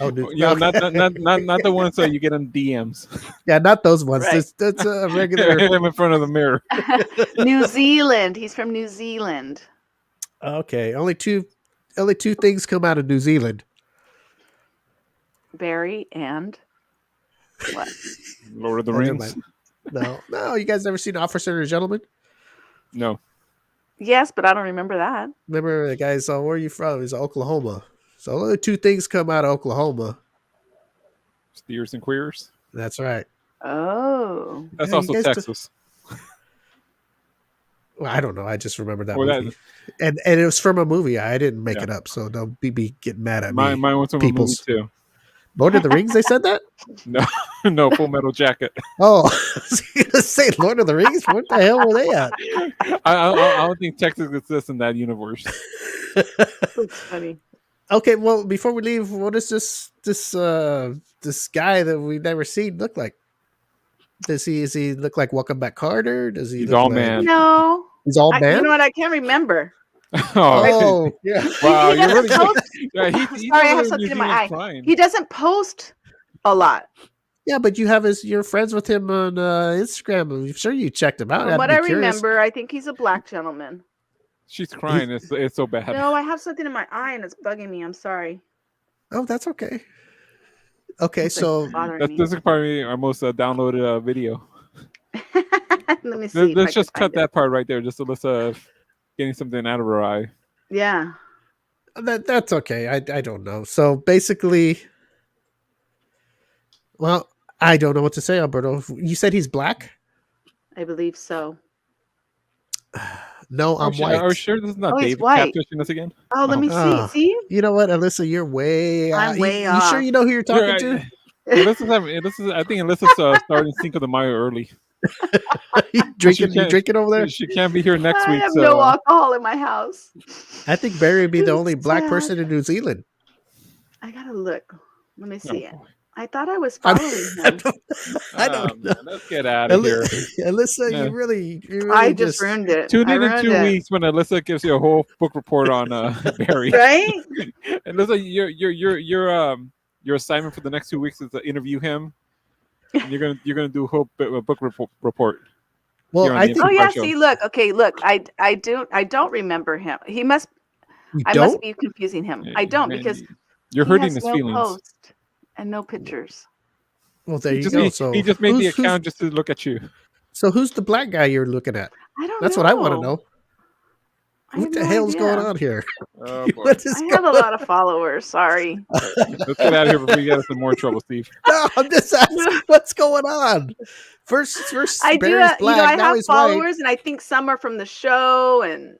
Oh, dude. Not the ones that you get on DMs. Yeah, not those ones. Right. That's a regular. Him in front of the mirror. New Zealand. He's from New Zealand. Okay, only two things come out of New Zealand. Barry and what? Lord of the Oh, never Rings. mind. No. You guys never seen Officer and a Gentleman? No. Yes, but I don't remember that. Remember the guy? So where are you from? He's Oklahoma. So only two things come out of Oklahoma. Steers and queers. That's right. Oh. That's Yeah, also you guys Texas. Well, I don't know. I just remember that Or that- movie, and it was from a movie. I didn't make Yeah. it up, so don't be getting mad at Mine me. was from a movie Peoples. too. Lord of the Rings. They said that. No, no, Full Metal Jacket. Oh, I was gonna say Lord of the Rings. What the hell were they at? I don't think Texas exists in that universe. That's funny. Okay, well, before we leave, what does this guy that we've never seen look like? Does he look like Welcome Back Carter? Does he He's look all like man. No, he's all you man? know what? I can't remember. Oh, yeah. wow, He you're doesn't really post. yeah, Sorry, he's I over have there something in my Zealand eye. crying. He doesn't post a lot. Yeah, but you're friends with him on Instagram. I'm sure you checked him out. From I'd what be I curious. remember, I think he's a black gentleman. She's crying. It's so bad. No, I have something in my eye and it's bugging me. I'm sorry. Oh, that's okay. Okay, It's, like, so bothering me. This is probably our most downloaded video. Let me see. Let's just cut that part right there. Just Alyssa getting something out of her eye. Yeah. that's okay. I don't know. So basically, well, I don't know what to say, Alberto. You said he's black? I believe so. No, I'm white. Are you sure this is not Oh, he's David white. catfishing us again? Oh, let me see. Ah. See? You know what, Alyssa? You're way. I'm way You sure off. you know who you're talking to? I think Alyssa's starting Cinco de Mayo early. You drinking over there? She can't be here next I week. have So no alcohol in my house. I think Barry would be the only black Sad. person in New Zealand. I gotta look. Let me see it. Oh, I thought I was I following him. don't know. man, let's get out of here. Alyssa, Yeah. you really I just ruined it. Tune I in ruined 2 it. weeks when Alyssa gives you a whole book report on Barry. Right? And Alyssa, your assignment for the next 2 weeks is to interview him. And you're gonna do a whole book report. Well, here on I the think Oh yeah, show. see, look. Okay, look. I don't remember him. He must you I don't. must be confusing him. I don't Man, because you're he hurting has his no feelings. post and no pictures. Well, there He you just, go. he, So he just made the who's- account just to look at you. So who's the black guy you're looking at? I don't That's know. what I want to know. I have What the no hell's going idea. on here? Oh, boy. What is I have a going lot of followers. Sorry. Let's get out of here before you get us in more trouble, Steve. No, I'm just asking what's going on. First I do. Barry's black, I now have he's white. followers, and I think some are from the show, and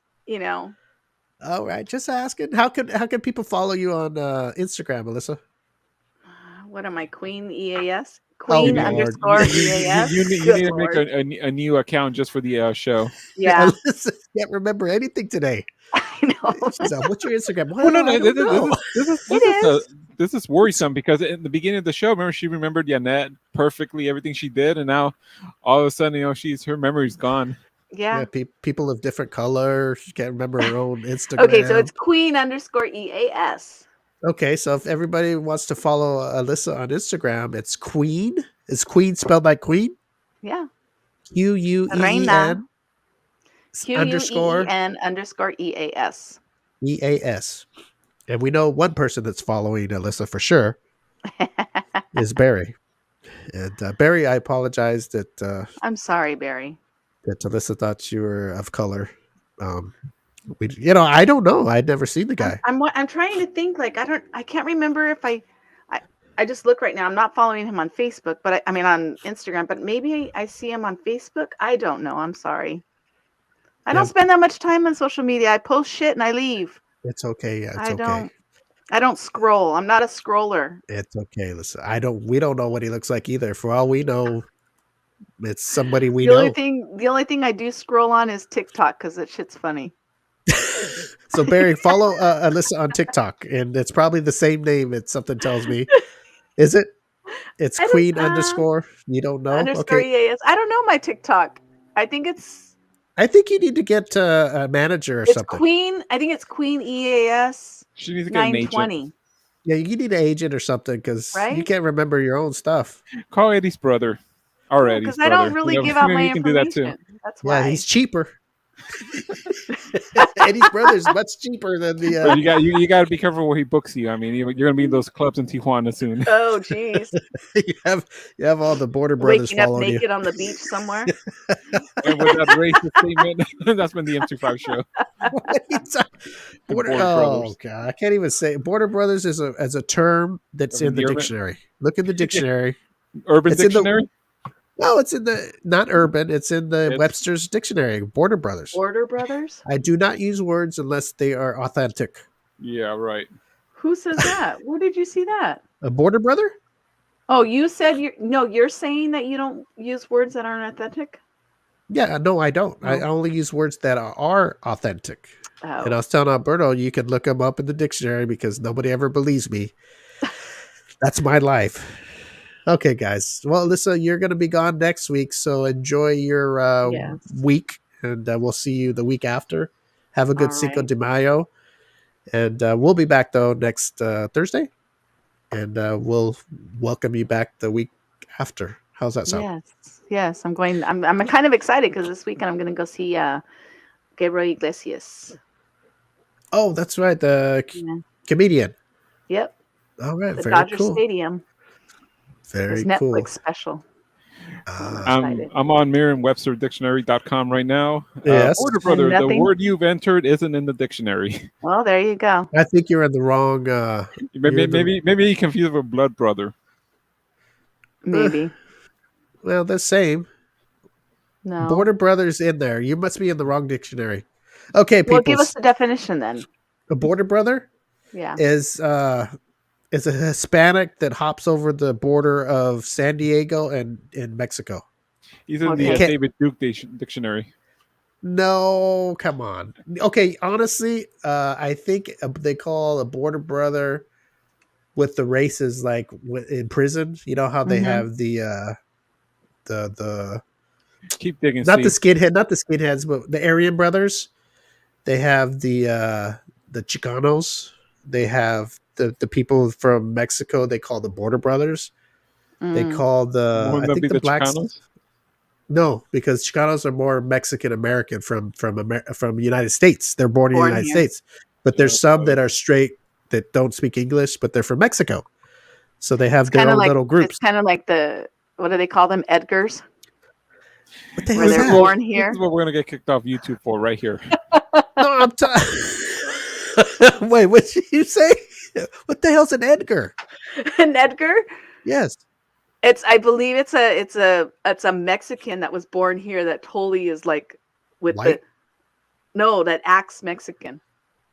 All right, just asking. How can people follow you on Instagram, Alyssa? what am I, Queen EAS? Oh, Queen Lord. underscore EAS. You Good need to make Lord. a new account just for the show. Yeah, Alyssa can't remember anything today. I know. She's like, "What's your Instagram?" Well, Well, I don't know. This is worrisome because in the beginning of the show, remember she remembered Yanette perfectly, everything she did, and now all of a sudden, her memory's gone. Yeah. People of different colors. She can't remember her own Instagram. Okay, so it's Queen underscore EAS. Okay, so if everybody wants to follow Alyssa on Instagram, it's Queen. Is Queen spelled like Queen? Yeah. QUEEN underscore QUEEN underscore EAS. EAS. And we know one person that's following Alyssa for sure is Barry. And Barry, I apologize that I'm sorry, Barry. that Alyssa thought you were of color. I don't know. I'd never seen the guy. I'm trying to think. Like I can't remember if I just look right now. I'm not following him on Facebook, but I mean on Instagram. But maybe I see him on Facebook. I don't know. I'm sorry. I don't spend that much time on social media. I post shit and I leave. It's okay. Yeah, it's okay. I don't scroll. I'm not a scroller. It's okay. Listen, we don't know what he looks like either. For all we know, it's somebody we know. The only thing I do scroll on is TikTok because that shit's funny. So Barry, follow Alyssa on TikTok, and it's probably the same name. It's something tells me. Is it? It's Queen underscore. You don't know? Underscore Okay. EAS. I don't know my TikTok. I think I think you need to get a manager or it's something. Queen. I think it's Queen EAS. She needs to get an agent. 920. Yeah, you need an agent or something because you can't remember your own stuff. Call Eddie's brother. Or Eddie's Because I don't really give out my you can do that too. information. That's why. Yeah, he's cheaper. Eddie's brother is much cheaper than the. But you got to be careful where he books you. I mean, you're going to be in those clubs in Tijuana soon. Oh, jeez. you have all the Border Brothers Waking up following naked you. on the beach somewhere. And with that racist statement, that's been the M25 show. Border Brothers. God, I can't even say Border Brothers is a term that's in the Urban- dictionary. Look in the dictionary. Urban It's in the- Dictionary. No, it's in the not urban. It's in the It's Webster's dictionary. Border Brothers. Border Brothers? I do not use words unless they are authentic. yeah, right. Who says that? Where did you see that? A border brother? Oh, you said you're saying that you don't use words that aren't authentic? Yeah, no, I don't. I Oh. only use words that are authentic. And I Oh. was telling Alberto, you can look them up in the dictionary because nobody ever believes me. That's my life. Okay, guys. Well, Alyssa, you're going to be gone next week, so enjoy your Yes. week, and we'll see you the week after. Have a good All Cinco right. de Mayo, and we'll be back though next Thursday, and we'll welcome you back the week after. How's that sound? Yes. Yes. I'm kind of excited because this weekend I'm gonna go see Gabriel Iglesias. Oh, that's right, the Yeah. comedian. Yep. All right, The very Dodger cool. Stadium. Very His Netflix cool. special. Ah, Excited. I'm on Merriam-Webster-Dictionary.com right now. yes. Border Brother, the nothing? word you've entered isn't in the dictionary. Well, there you go. I think you're in the wrong. Maybe you confused with Blood Brother. Maybe. Well, the same. No. Border Brothers in there. You must be in the wrong dictionary. Okay, Well, people. give us the definition then. A border brother Yeah. is a Hispanic that hops over the border of San Diego and in Mexico. He's in Okay. the Okay. David Duke dictionary. No, come on. Okay, honestly, I think they call a border brother with the races like in prison. You know how they Mhm. have the Keep digging. not the Steve. skinheads, but the Aryan brothers. They have the Chicanos. They have the people from Mexico. They call the border brothers. They Mm. call the Wouldn't I that think be the the blacks. Chicanos? No, because Chicanos are more Mexican American from the United States. They're born in the Born United here. States, but there's Yeah, some so- that are straight that don't speak English, but they're from Mexico. So they have It's their kind of own like little groups. It's kind of like the what do they call them? Edgars, What the hell where is they're that? born This here. is what we're gonna get kicked off YouTube for right here. No, I'm Wait, what did you say? What the hell's an Edgar? An Edgar. Yes. I believe it's a Mexican that was born here that totally is like with White? that acts Mexican,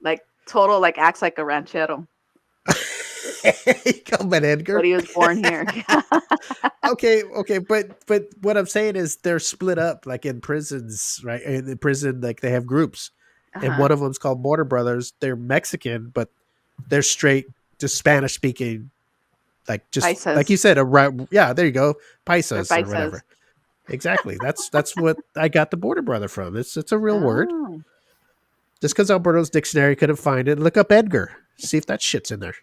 like total like acts like a ranchero, You call him an Edgar? but he was born here. Okay, but what I'm saying is they're split up like in prisons, right? In the prison, like they have groups, and Uh-huh. one of them's called Border Brothers. They're Mexican, but they're straight, just Spanish speaking, like just Paisas. like you said, yeah, there you go, paisas They're or whatever. paisas. Exactly. That's what I got the Border Brother from. It's a real word. Oh. Just because Alberto's dictionary couldn't find it, look up Edgar. See if that shit's in there.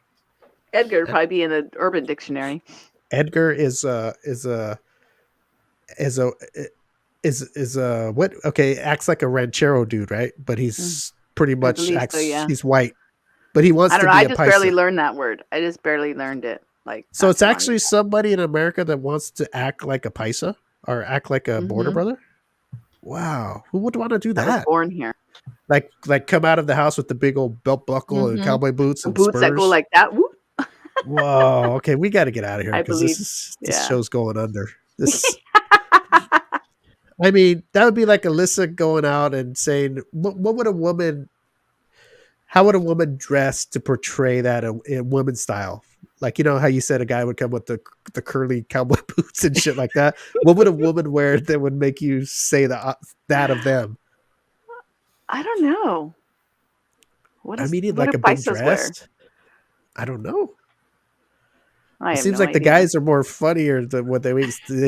Edgar would probably be in the Urban Dictionary. Edgar is a what? Okay, acts like a ranchero dude, right? But he's pretty much believe so, acts. yeah. He's white, but he wants I don't to know. be I a just paisa. barely learned that word. I just barely learned it. Like So not it's too long actually ago. somebody in America that wants to act like a paisa or act like a border Mhm. brother. Wow, who would want to do that was that? born here. Like come out of the house with the big old belt buckle and Mhm. cowboy boots and Boots that go spurs. like that. Whoop. Whoa, okay, we got to get out of here I because believe- this yeah. show's going under. This, I mean, that would be like Alyssa going out and saying, "What would a woman? How would a woman dress to portray that in woman style? Like you know how you said a guy would come with the curly cowboy boots and shit like that. What would a woman wear that would make you say that of them? I don't know. What I is mean, what like do a big paisas dress. I don't know. I It have seems no like the idea. guys are more funnier than what they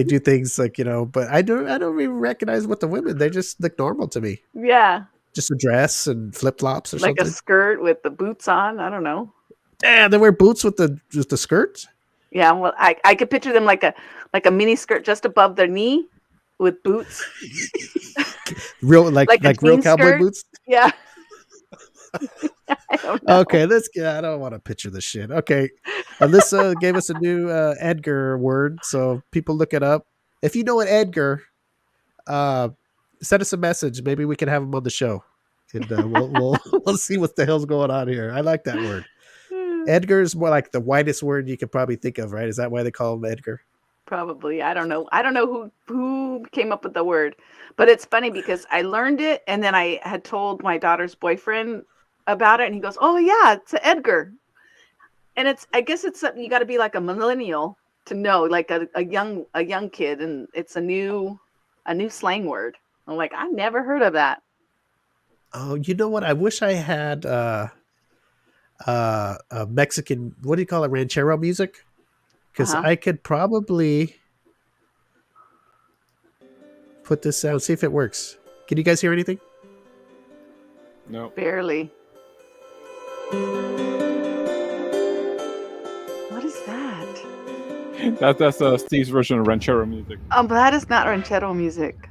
do things like but I don't even recognize what the women. They just look normal to me. Yeah, Just a dress and flip flops or like something. a skirt with the boots on. I don't know. Yeah, they wear boots with the skirts. Yeah, well, I could picture them like a mini skirt just above their knee with boots. Real like a real jean cowboy skirt? boots. Yeah. I don't know. Okay, I don't want to picture this shit. Okay, Alyssa gave us a new Edgar word, so people look it up. If you know an Edgar, send us a message. Maybe we can have him on the show, and we'll see what the hell's going on here. I like that word. Edgar is more like the whitest word you could probably think of, right? Is that why they call him Edgar? Probably. I don't know. I don't know who came up with the word, but it's funny because I learned it and then I had told my daughter's boyfriend about it, and he goes, "Oh yeah, it's a Edgar." And I guess it's something you got to be like a millennial to know, like a young kid, and it's a new slang word. I'm like, I never heard of that. Oh, you know what? I wish I had a Mexican, what do you call it, ranchero music? Because I could probably put this out, see if it works. Can you guys hear anything? No. Barely. What is that? That's Steve's version of ranchero music. But that is not ranchero music.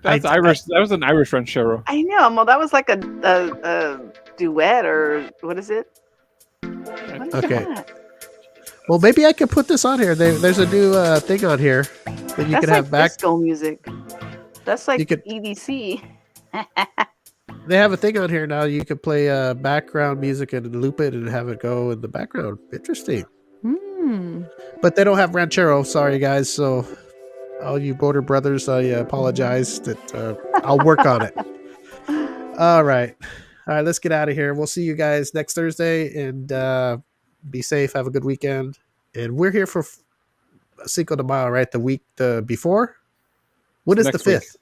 That's Irish. That was an Irish ranchero. I know. Well, that was like a duet, or what is it? What is that? Well, maybe I could put this on here. There's a new thing on here that you can have back. Disco music. That's like could, EDC. They have a thing on here now. You could play background music and loop it and have it go in the background. Interesting. But they don't have ranchero. Sorry, guys. So, all you border brothers, I apologize. That I'll work on it. All right. Let's get out of here. We'll see you guys next Thursday, and be safe. Have a good weekend. And we're here for Cinco de Mayo, right? The week before. When is the 5th?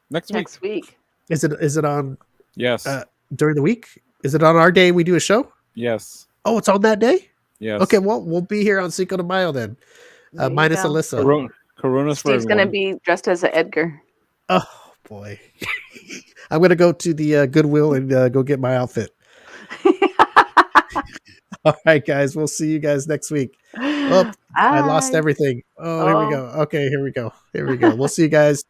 Next week. Is it on? Yes. During the week? Is it on our day we do a show? Yes. Oh, it's on that day? Yes. Okay, well, we'll be here on Cinco de Mayo then. Minus Alyssa. Corona's Steve's going to be dressed as an Edgar. Oh, boy. I'm going to go to the Goodwill and go get my outfit. All right, guys. We'll see you guys next week. Oh, I lost everything. Oh, here we go. Okay, here we go. We'll see you guys.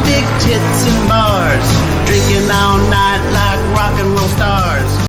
Big tits and balls.